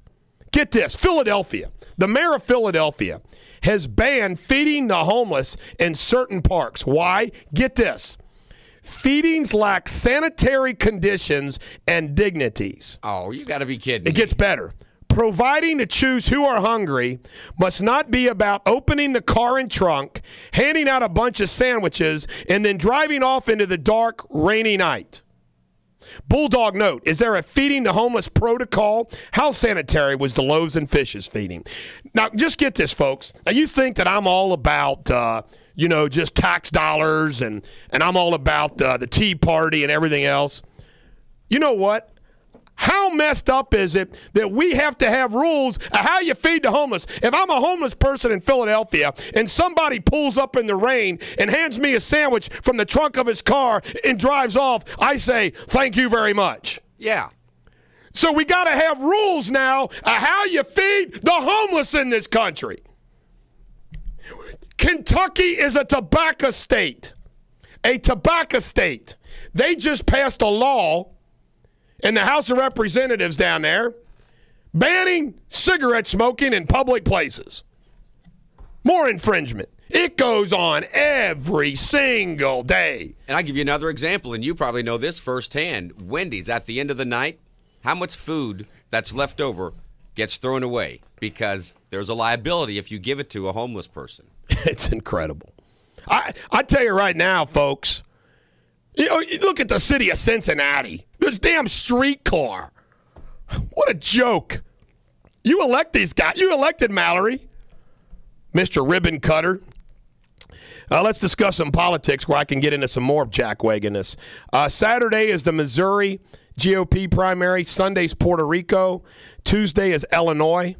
Get this, Philadelphia. The mayor of Philadelphia has banned feeding the homeless in certain parks. Why? Get this. Feedings lack sanitary conditions and dignities. Oh, you got to be kidding me. It gets better. Providing to choose who are hungry must not be about opening the car and trunk, handing out a bunch of sandwiches, and then driving off into the dark, rainy night. Bulldog note, is there a feeding the homeless protocol? How sanitary was the loaves and fishes feeding? Now, just get this, folks. Now, you think that I'm all about, just tax dollars and I'm all about the Tea Party and everything else. You know what? How messed up is it that we have to have rules of how you feed the homeless? If I'm a homeless person in Philadelphia and somebody pulls up in the rain and hands me a sandwich from the trunk of his car and drives off, I say, thank you very much. Yeah. So we got to have rules now of how you feed the homeless in this country. Kentucky is a tobacco state. A tobacco state. They just passed a law in the House of Representatives down there, banning cigarette smoking in public places. More infringement. It goes on every single day. And I'll give you another example, and you probably know this firsthand. Wendy's, at the end of the night, how much food that's left over gets thrown away because there's a liability if you give it to a homeless person. It's incredible. I tell you right now, folks, you look at the city of Cincinnati. This damn streetcar. What a joke. You elect these guys. You elected Mallory, Mr. Ribbon Cutter. Let's discuss some politics where I can get into some more jackwagonness. Saturday is the Missouri GOP primary. Sunday's Puerto Rico. Tuesday is Illinois.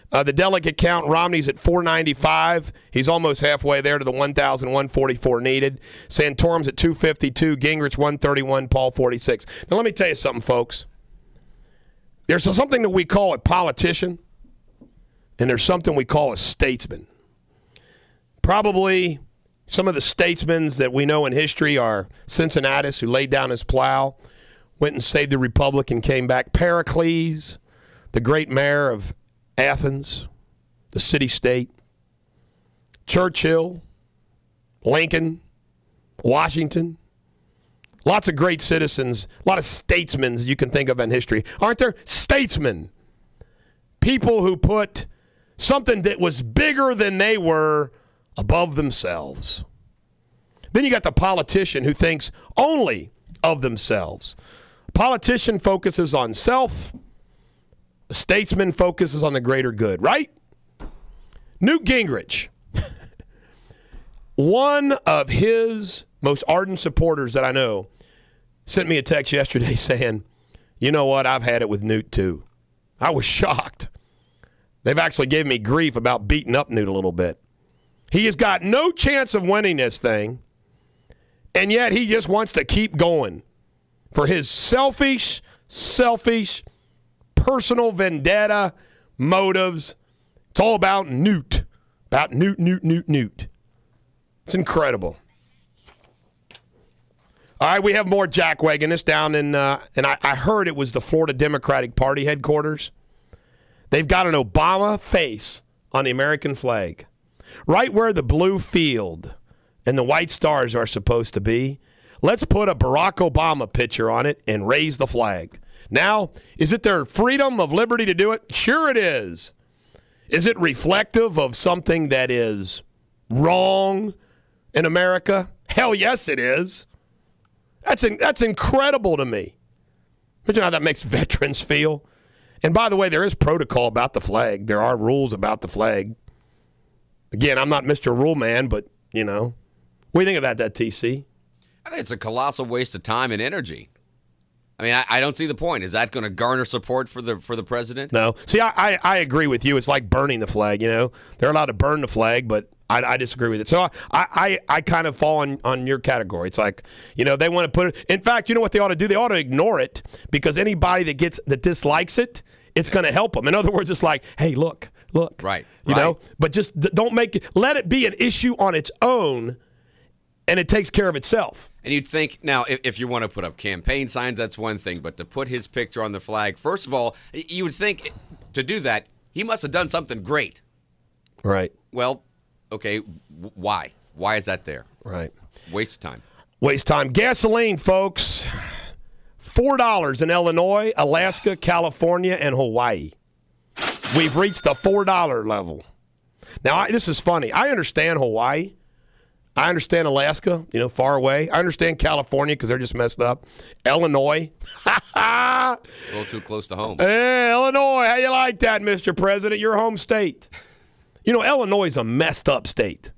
The delegate count, Romney's at 495. He's almost halfway there to the 1,144 needed. Santorum's at 252. Gingrich, 131. Paul, 46. Now, let me tell you something, folks. There's something that we call a politician, and there's something we call a statesman. Probably some of the statesmen that we know in history are Cincinnati, who laid down his plow, went and saved the republic and came back. Pericles, the great mayor of Athens, the city-state. Churchill, Lincoln, Washington. Lots of great citizens, a lot of statesmen you can think of in history. Aren't there? Statesmen. People who put something that was bigger than they were above themselves. Then you got the politician who thinks only of themselves. A politician focuses on self. A statesman focuses on the greater good, right? Newt Gingrich. One of his most ardent supporters that I know sent me a text yesterday saying, you know what, I've had it with Newt too. I was shocked. They've actually given me grief about beating up Newt a little bit. He has got no chance of winning this thing, and yet he just wants to keep going for his selfish, personal vendetta motives. It's all about Newt. About Newt. It's incredible. All right, we have more jackwagon. It's down in, and I heard it was the Florida Democratic Party headquarters. They've got an Obama face on the American flag. Right where the blue field and the white stars are supposed to be. Let's put a Barack Obama picture on it and raise the flag. Now, is it their freedom of liberty to do it? Sure it is. Is it reflective of something that is wrong in America? Hell yes, it is. That's incredible to me. Imagine how that makes veterans feel. And by the way, there is protocol about the flag. There are rules about the flag. Again, I'm not Mr. Rule Man, but, you know. What do you think about that, TC? I think it's a colossal waste of time and energy. I mean, I don't see the point. Is that going to garner support for the president? No. See, I agree with you. It's like burning the flag, you know. They're allowed to burn the flag, but I disagree with it. So I kind of fall on your category. It's like, you know, they want to put it. In fact, you know what they ought to do? They ought to ignore it, because anybody that dislikes it, it's going to help them. In other words, it's like, hey, look. Right. You know, but just don't let it be an issue on its own, and it takes care of itself. And you'd think, now, if you want to put up campaign signs, that's one thing. But to put his picture on the flag, first of all, you would think to do that, he must have done something great. Right. Well, okay, why? Why is that there? Right. Waste of time. Waste time. Gasoline, folks. $4 in Illinois, Alaska, California, and Hawaii. We've reached the $4 level. Now, this is funny. I understand Hawaii. I understand Alaska, you know, far away. I understand California because they're just messed up. Illinois. A little too close to home. Hey, Illinois, how you like that, Mr. President? Your home state. You know, Illinois is a messed up state.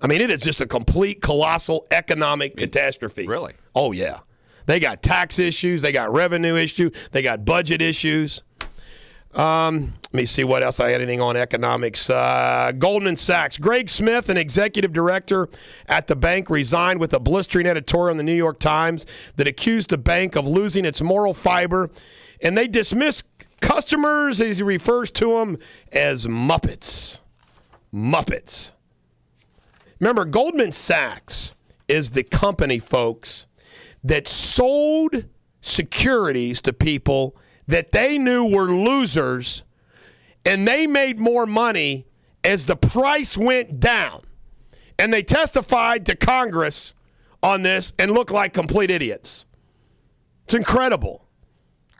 I mean, it is just a complete, colossal economic catastrophe. Really? Oh, yeah. They got tax issues. They got revenue issues. They got budget issues. Let me see what else I had anything on economics. Goldman Sachs. Greg Smith, an executive director at the bank, resigned with a blistering editorial in the New York Times that accused the bank of losing its moral fiber. And they dismissed customers, as he refers to them, as Muppets. Muppets. Remember, Goldman Sachs is the company, folks, that sold securities to people that they knew were losers, and they made more money as the price went down. And they testified to Congress on this and looked like complete idiots. It's incredible.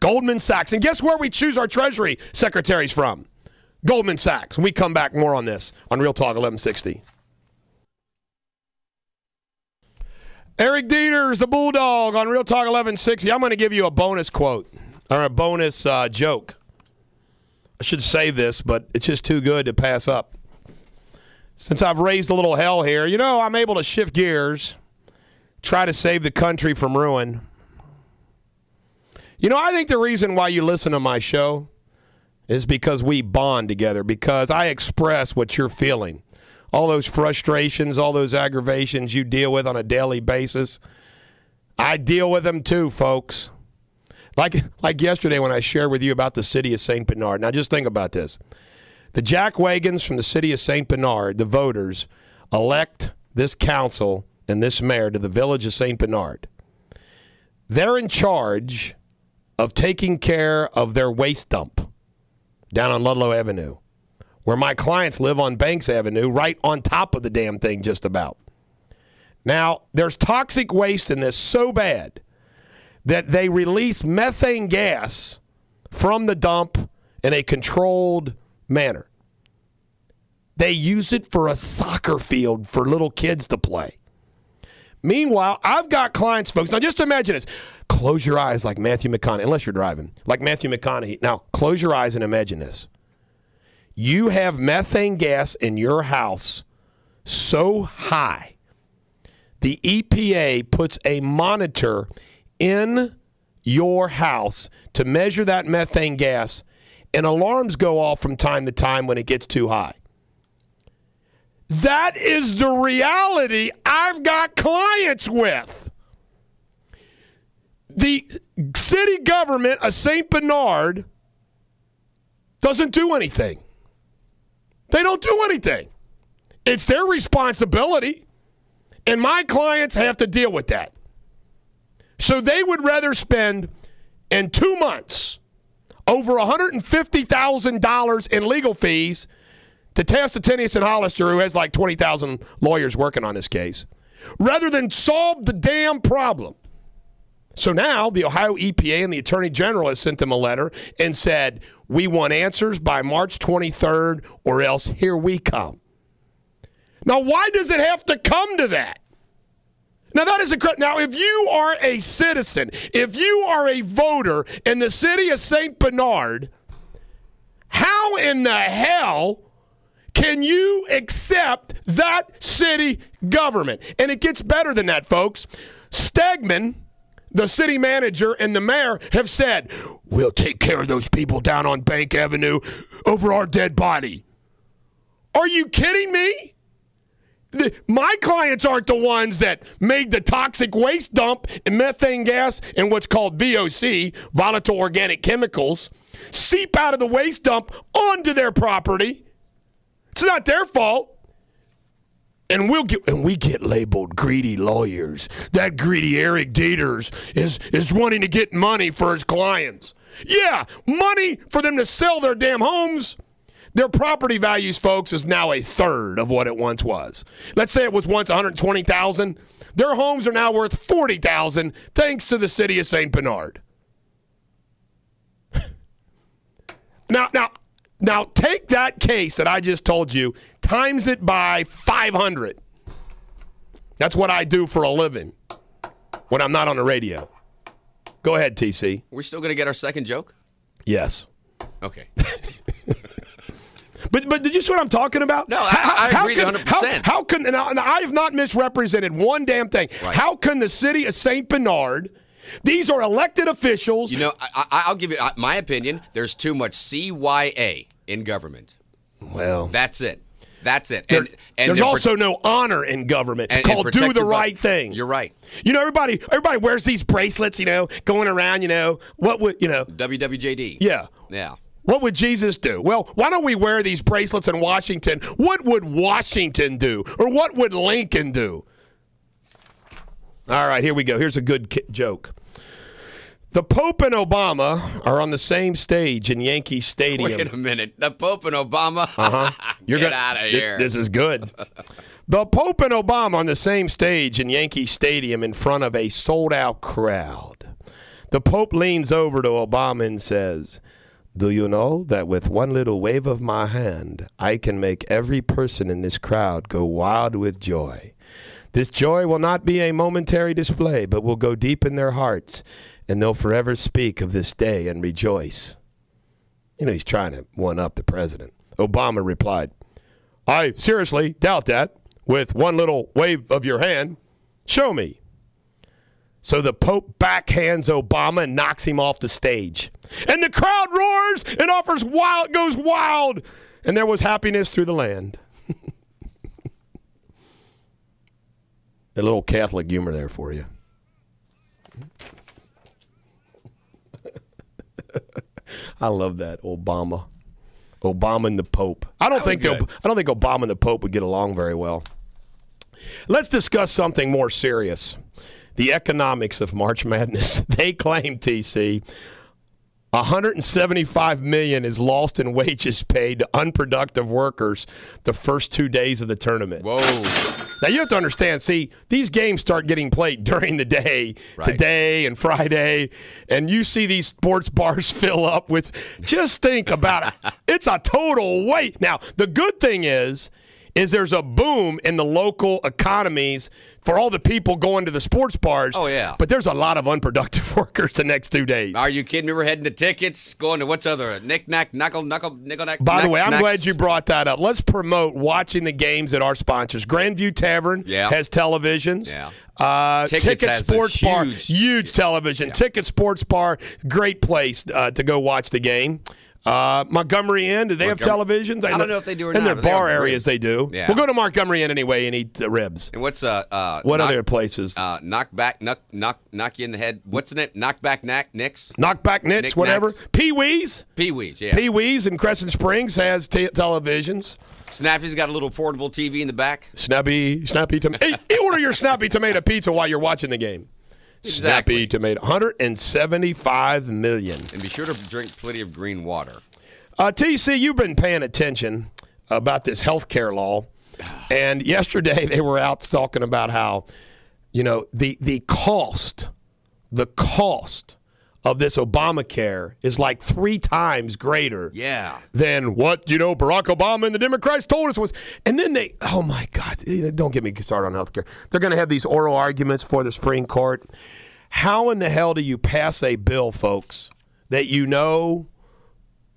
Goldman Sachs. And guess where we choose our Treasury secretaries from? Goldman Sachs. When we come back, more on this on Real Talk 1160. Eric Deters, the Bulldog, on Real Talk 1160. I'm going to give you a bonus quote. Or a bonus joke. I should save this, but it's just too good to pass up. Since I've raised a little hell here, you know, I'm able to shift gears, try to save the country from ruin. You know, I think the reason why you listen to my show is because we bond together, because I express what you're feeling. All those frustrations, all those aggravations you deal with on a daily basis, I deal with them too, folks. Like yesterday when I shared with you about the city of St. Bernard. Now just think about this. The jack wagons from the city of St. Bernard, the voters, elect this council and this mayor to the village of St. Bernard. They're in charge of taking care of their waste dump down on Ludlow Avenue, where my clients live on Banks Avenue, right on top of the damn thing just about. Now, there's toxic waste in this so bad that they release methane gas from the dump in a controlled manner. They use it for a soccer field for little kids to play. Meanwhile, I've got clients, folks. Now, just imagine this. Close your eyes like Matthew McConaughey, unless you're driving, like Matthew McConaughey. Now, close your eyes and imagine this. You have methane gas in your house so high, the EPA puts a monitor in your house to measure that methane gas, and alarms go off from time to time when it gets too high. That is the reality I've got clients with. The city government of St. Bernard doesn't do anything. They don't do anything. It's their responsibility, and my clients have to deal with that. So they would rather spend in 2 months over $150,000 in legal fees to test Tenius and Hollister, who has like 20,000 lawyers working on this case, rather than solve the damn problem. So now the Ohio EPA and the Attorney General has sent them a letter and said, we want answers by March 23rd or else here we come. Now, why does it have to come to that? Now, that is now, if you are a citizen, if you are a voter in the city of St. Bernard, how in the hell can you accept that city government? And it gets better than that, folks. Stegman, the city manager, and the mayor have said, we'll take care of those people down on Bank Avenue over our dead body. Are you kidding me? My clients aren't the ones that made the toxic waste dump and methane gas and what's called VOC, volatile organic chemicals, seep out of the waste dump onto their property. It's not their fault. And we get labeled greedy lawyers. That greedy Eric Deters is wanting to get money for his clients. Yeah, money for them to sell their damn homes. Their property values, folks, is now a third of what it once was. Let's say it was once $120,000. Their homes are now worth $40,000 thanks to the city of St. Bernard. Now take that case that I just told you, times it by 500. That's what I do for a living when I'm not on the radio. Go ahead, TC. We're still going to get our second joke? Yes. Okay. But did you see what I'm talking about? No, I agree 100%. How can, and I have not misrepresented one damn thing. Right. How can the city of St. Bernard, these are elected officials. You know, I'll give you my opinion. There's too much CYA in government. Well, that's it. That's it. And there's also no honor in government called do the right thing. You're right. You know, everybody wears these bracelets, you know, going around, you know, what would, you know. WWJD. Yeah. Yeah. What would Jesus do? Well, why don't we wear these bracelets in Washington? What would Washington do? Or what would Lincoln do? All right, here we go. Here's a good joke. The Pope and Obama are on the same stage in Yankee Stadium. Wait a minute. The Pope and Obama? Get out of here. This is good. The Pope and Obama on the same stage in Yankee Stadium in front of a sold-out crowd. The Pope leans over to Obama and says, do you know that with one little wave of my hand, I can make every person in this crowd go wild with joy? This joy will not be a momentary display, but will go deep in their hearts, and they'll forever speak of this day and rejoice. You know, he's trying to one-up the president. Obama replied, I seriously doubt that. With one little wave of your hand, show me. So the Pope backhands Obama and knocks him off the stage. And the crowd roars and goes wild. And there was happiness through the land. A little Catholic humor there for you. I love that, Obama. Obama and the Pope. I don't think Obama and the Pope would get along very well. Let's discuss something more serious. The economics of March Madness. They claim, TC, $175 million is lost in wages paid to unproductive workers the first 2 days of the tournament. Whoa. Now, you have to understand, see, these games start getting played during the day, today and Friday, and you see these sports bars fill up with, just think about it. It's a total waste. Now, the good thing is there's a boom in the local economies for all the people going to the sports bars. Oh, yeah. But there's a lot of unproductive workers the next 2 days. Are you kidding me? We're heading to tickets, going to what's other? Knick-knack, nickel-knack. By the way, I'm glad you brought that up. Let's promote watching the games at our sponsors. Grandview Tavern has televisions. Yeah. Ticket Sports Bar, huge television. Yeah. Ticket Sports Bar, great place to go watch the game. Montgomery Inn, do they have televisions? I don't know if they do or not. In their bar areas, great. they do. Yeah. We'll go to Montgomery Inn anyway and eat ribs. And what's what other places? Knock you in the head. What's in it? Nicks. Knockback Knits, whatever. Pee-wee's. Yeah. Pee-wee's in Crescent Springs has televisions. Snappy's got a little portable TV in the back. Snappy tomato. Hey, order your Snappy tomato pizza while you're watching the game. Exactly. Snappy tomato. $175 million. And be sure to drink plenty of green water. TC, you've been paying attention about this health care law. And yesterday they were out talking about how, the cost of this Obamacare is like 3 times greater than what, Barack Obama and the Democrats told us was. And then oh my God, don't get me started on health care. They're going to have these oral arguments for the Supreme Court. How in the hell do you pass a bill, folks, that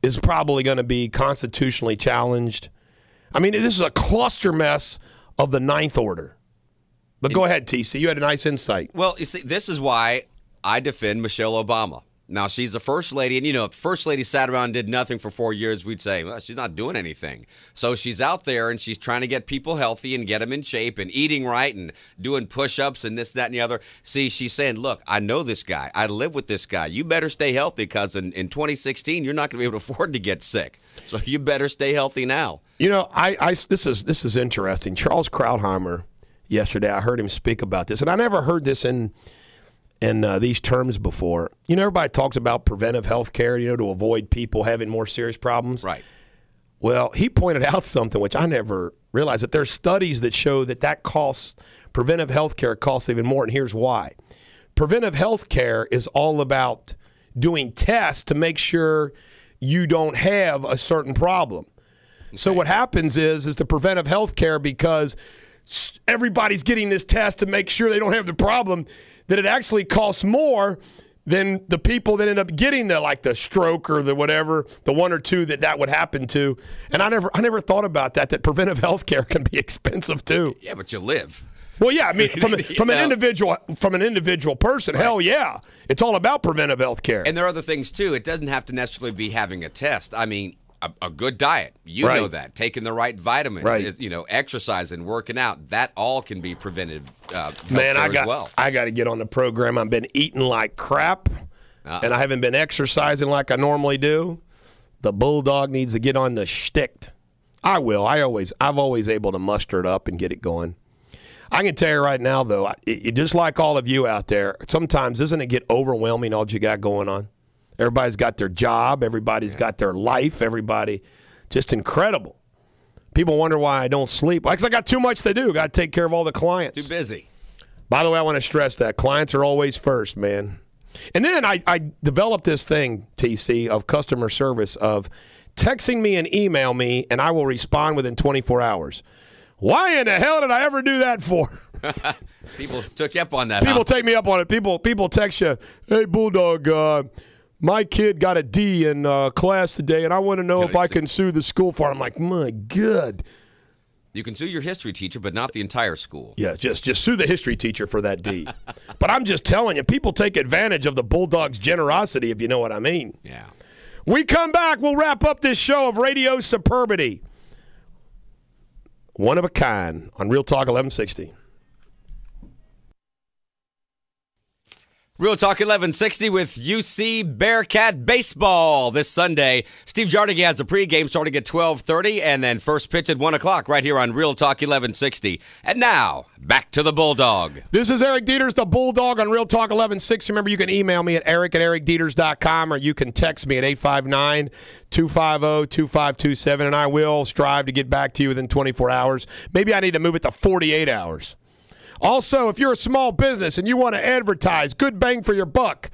is probably going to be constitutionally challenged? I mean, this is a cluster mess of the Ninth Order. But go ahead, TC. You had a nice insight. Well, you see, this is why I defend Michelle Obama. Now, she's the first lady, and if the first lady sat around and did nothing for 4 years, we'd say, well, she's not doing anything. So she's out there, and she's trying to get people healthy and get them in shape and eating right and doing push-ups and this, that, and the other. See, she's saying, look, I know this guy. I live with this guy. You better stay healthy because in 2016, you're not going to be able to afford to get sick. So you better stay healthy now. This is interesting. Charles Krauthammer, yesterday, I heard him speak about this, and I never heard this in these terms before. Everybody talks about preventive health care, to avoid people having more serious problems. Right. Well, he pointed out something which I never realized, that there's studies that show that costs, preventive health care costs even more, and here's why. Preventive health care is all about doing tests to make sure you don't have a certain problem. Okay. So what happens is the preventive health care, because everybody's getting this test to make sure they don't have the problem, that it actually costs more than the people that end up getting the stroke or the whatever, the 1 or 2 that would happen to. And I never thought about that preventive health care can be expensive too. Yeah, but you live. Well, yeah, I mean, from an individual person, right. Hell yeah, it's all about preventive health care. And there are other things too. It doesn't have to necessarily be having a test. I mean, a good diet, right. know that. Taking the right vitamins, right. Exercising, working out, that all can be preventive health Man, care as well. I got to get on the program. I've been eating like crap, and I haven't been exercising like I normally do. The Bulldog needs to get on the shtick. I will. I've always able to muster it up and get it going. I can tell you right now, though, just like all of you out there, sometimes doesn't it get overwhelming all you got going on? Everybody's got their job. Everybody's got their life. Everybody, just incredible. People wonder why I don't sleep. Because I got too much to do. Got to take care of all the clients. It's too busy. By the way, I want to stress that clients are always first, man. And then I developed this thing, TC, of customer service, of texting me and email me, and I will respond within 24 hours. Why in the hell did I ever do that for? People took you up on that. People take me up on it. People text you, hey, Bulldog, my kid got a D in class today, and I want to know if I can sue the school for it. I'm like, my God. You can sue your history teacher, but not the entire school. Yeah, just sue the history teacher for that D. But I'm just telling you, people take advantage of the Bulldog's generosity, if you know what I mean. Yeah. We come back, we'll wrap up this show of Radio Superbity. One of a kind on Real Talk 1160. Real Talk 1160 with UC Bearcat Baseball this Sunday. Steve Jardige has the pregame starting at 12:30 and then first pitch at 1 o'clock right here on Real Talk 1160. And now, back to the Bulldog. This is Eric Deters, the Bulldog on Real Talk 1160. Remember, you can email me at eric@ericdeters.com or you can text me at 859-250-2527, and I will strive to get back to you within 24 hours. Maybe I need to move it to 48 hours. Also, if you're a small business and you want to advertise, good bang for your buck,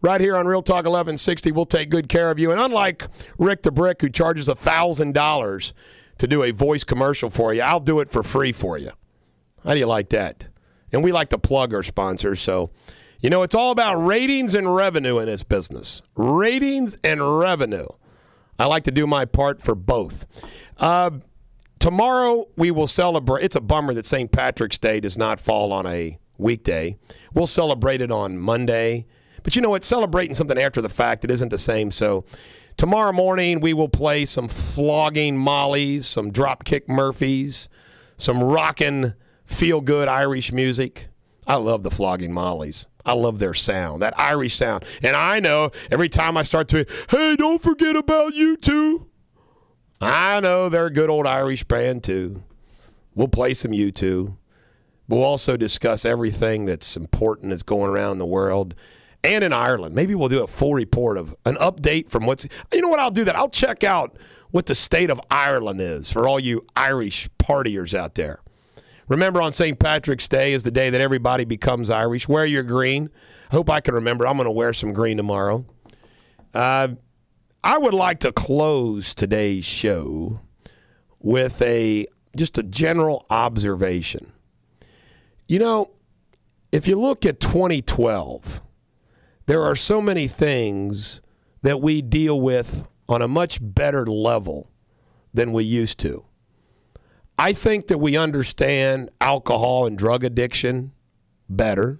right here on Real Talk 1160, we'll take good care of you. And unlike Rick the Brick, who charges $1,000 to do a voice commercial for you, I'll do it for free for you. How do you like that? And we like to plug our sponsors, so you know it's all about ratings and revenue in this business. Ratings and revenue. I like to do my part for both. Tomorrow we will celebrate. It's a bummer that St. Patrick's Day does not fall on a weekday. We'll celebrate it on Monday. But you know what? Celebrating something after the fact, it isn't the same. So tomorrow morning we will play some flogging Mollies, some Dropkick Murphys, some rockin' feel-good Irish music. I love the flogging Mollies. I love their sound, that Irish sound. And I know every time I start to, hey, don't forget about U2. I know they're a good old Irish band, too. We'll play some U2. We'll also discuss everything that's important that's going around in the world and in Ireland. Maybe we'll do a full report of an update from what's – you know what, I'll do that. I'll check out what the state of Ireland is for all you Irish partiers out there. Remember, on St. Patrick's Day is the day that everybody becomes Irish. Wear your green. I hope I can remember. I'm going to wear some green tomorrow. I would like to close today's show with just a general observation. You know, if you look at 2012, there are so many things that we deal with on a much better level than we used to. I think that we understand alcohol and drug addiction better.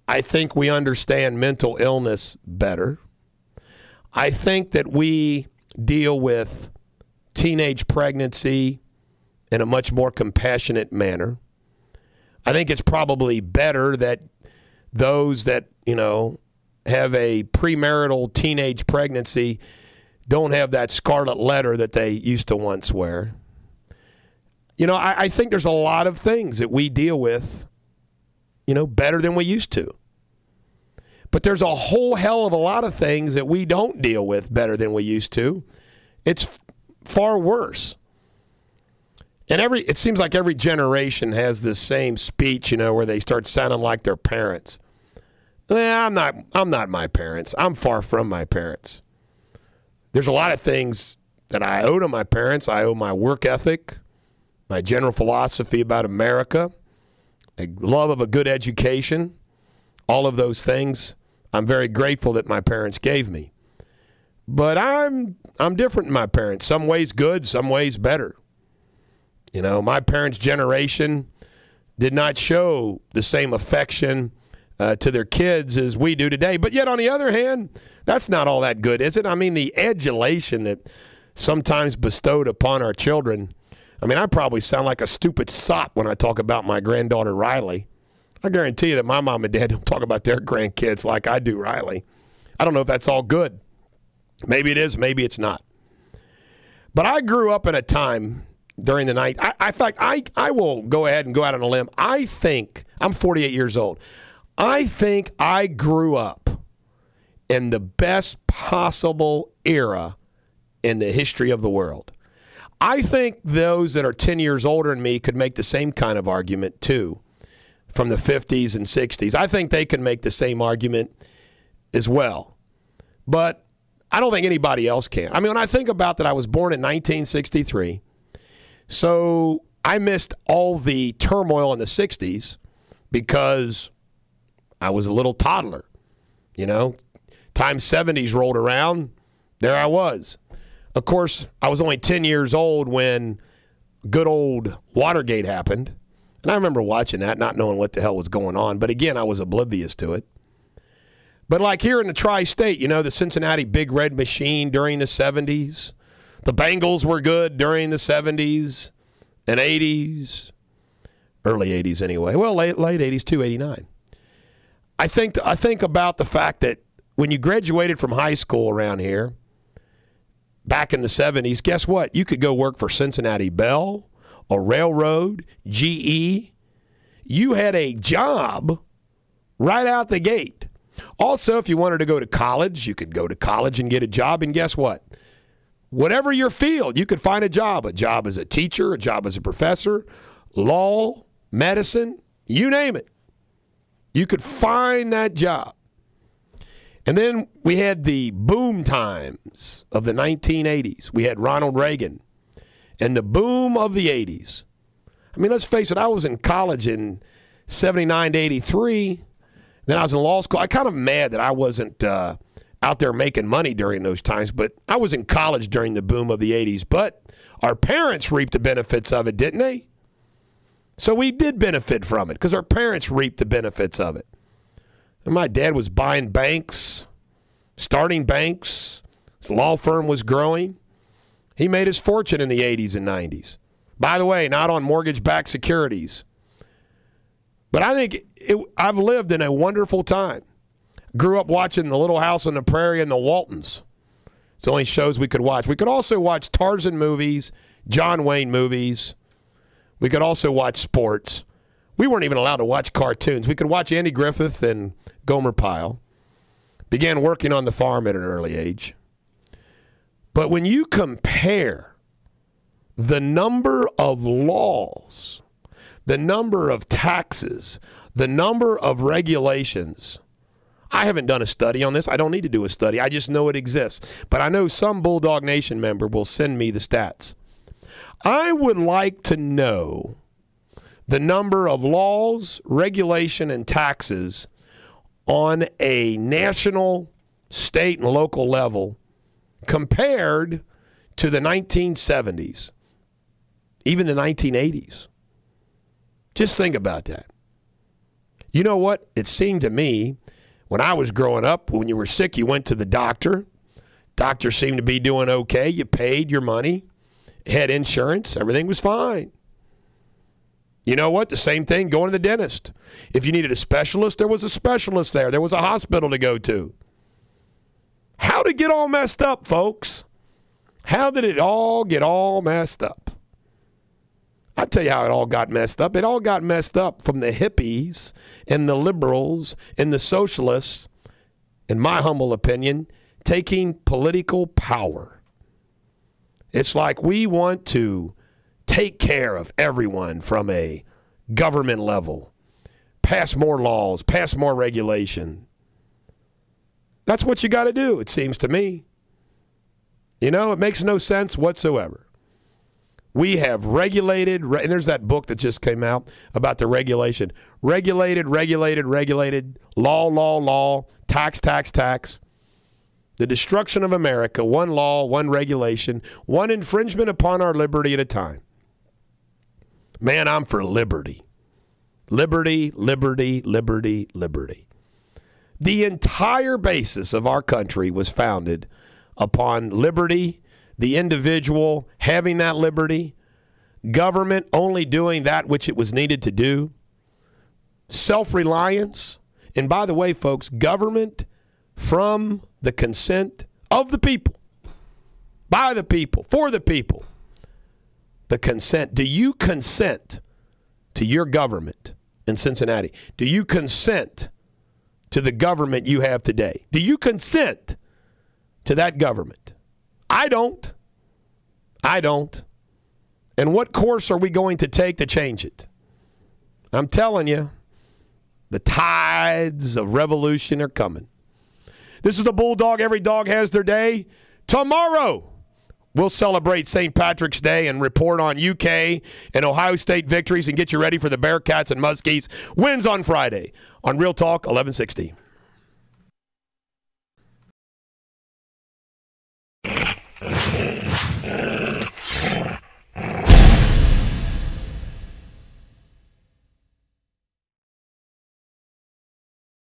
I think we understand mental illness better. I think that we deal with teenage pregnancy in a much more compassionate manner. I think it's probably better that those that, you know, have a premarital teenage pregnancy don't have that scarlet letter that they used to once wear. You know, I think there's a lot of things that we deal with, you know, better than we used to. But there's a whole hell of a lot of things that we don't deal with better than we used to. It's far worse. And it seems like every generation has this same speech, you know, where they start sounding like their parents. I'm not my parents. I'm far from my parents. There's a lot of things that I owe to my parents. I owe my work ethic, my general philosophy about America, a love of a good education, all of those things. I'm very grateful that my parents gave me. But I'm different than my parents. Some ways good, some ways better. You know, my parents' generation did not show the same affection to their kids as we do today. But yet, on the other hand, that's not all that good, is it? I mean, the adulation that sometimes bestowed upon our children. I mean, I probably sound like a stupid sop when I talk about my granddaughter, Riley. I guarantee you that my mom and dad don't talk about their grandkids like I do Riley. I don't know if that's all good. Maybe it is, maybe it's not. But I grew up in a time during the night. In fact, I will go ahead and go out on a limb. I think, I'm 48 years old. I think I grew up in the best possible era in the history of the world. I think those that are 10 years older than me could make the same kind of argument too, from the 50s and 60s. I think they can make the same argument as well. But I don't think anybody else can. I mean, when I think about that, I was born in 1963. So I missed all the turmoil in the 60s because I was a little toddler. You know, time 70s rolled around, there I was. Of course, I was only 10 years old when good old Watergate happened. And I remember watching that, not knowing what the hell was going on. But again, I was oblivious to it. But like here in the tri-state, you know, the Cincinnati Big Red Machine during the 70s. The Bengals were good during the 70s and 80s. Early 80s anyway. Well, late 80s too, 89. I think about the fact that when you graduated from high school around here, back in the 70s, guess what? You could go work for Cincinnati Bell, a railroad, GE. You had a job right out the gate. Also, if you wanted to go to college, you could go to college and get a job. And guess what? Whatever your field, you could find a job as a teacher, a job as a professor, law, medicine, you name it. You could find that job. And then we had the boom times of the 1980s. We had Ronald Reagan and the boom of the 80s. I mean, let's face it, I was in college in 79 to 83. Then I was in law school. I kind of mad that I wasn't out there making money during those times, but I was in college during the boom of the 80s. But our parents reaped the benefits of it, didn't they? So we did benefit from it because our parents reaped the benefits of it. And my dad was buying banks, starting banks. His law firm was growing. He made his fortune in the 80s and 90s. By the way, not on mortgage-backed securities. But I think I've lived in a wonderful time. Grew up watching The Little House on the Prairie and The Waltons. It's the only shows we could watch. We could also watch Tarzan movies, John Wayne movies. We could also watch sports. We weren't even allowed to watch cartoons. We could watch Andy Griffith and Gomer Pyle. Began working on the farm at an early age. But when you compare the number of laws, the number of taxes, the number of regulations, I haven't done a study on this. I don't need to do a study. I just know it exists. But I know some Bulldog Nation member will send me the stats. I would like to know the number of laws, regulation, and taxes on a national, state, and local level compared to the 1970s, even the 1980s. Just think about that. You know what? It seemed to me when I was growing up, when you were sick, you went to the doctor. Doctor seemed to be doing okay. You paid your money, had insurance, everything was fine. You know what? The same thing going to the dentist. If you needed a specialist, there was a specialist there. There was a hospital to go to. How did it get all messed up, folks? How did it all get all messed up? I'll tell you how it all got messed up. It all got messed up from the hippies and the liberals and the socialists, in my humble opinion, taking political power. It's like we want to take care of everyone from a government level, pass more laws, pass more regulation. That's what you got to do, it seems to me. You know, it makes no sense whatsoever. We have regulated, and there's that book that just came out about the regulation. Regulated, law, tax. The destruction of America, one law, one regulation, one infringement upon our liberty at a time. Man, I'm for liberty. Liberty. The entire basis of our country was founded upon liberty, the individual having that liberty, government only doing that which it was needed to do, self-reliance, and by the way, folks, government from the consent of the people, by the people, for the people. The consent. Do you consent to your government in Cincinnati? Do you consent to the government you have today? Do you consent to that government? I don't. And what course are we going to take to change it? I'm telling you, the tides of revolution are coming. This is the Bulldog. Every dog has their day. Tomorrow, we'll celebrate St. Patrick's Day and report on UK and Ohio State victories and get you ready for the Bearcats and Muskies. Wins on Friday on Real Talk 1160.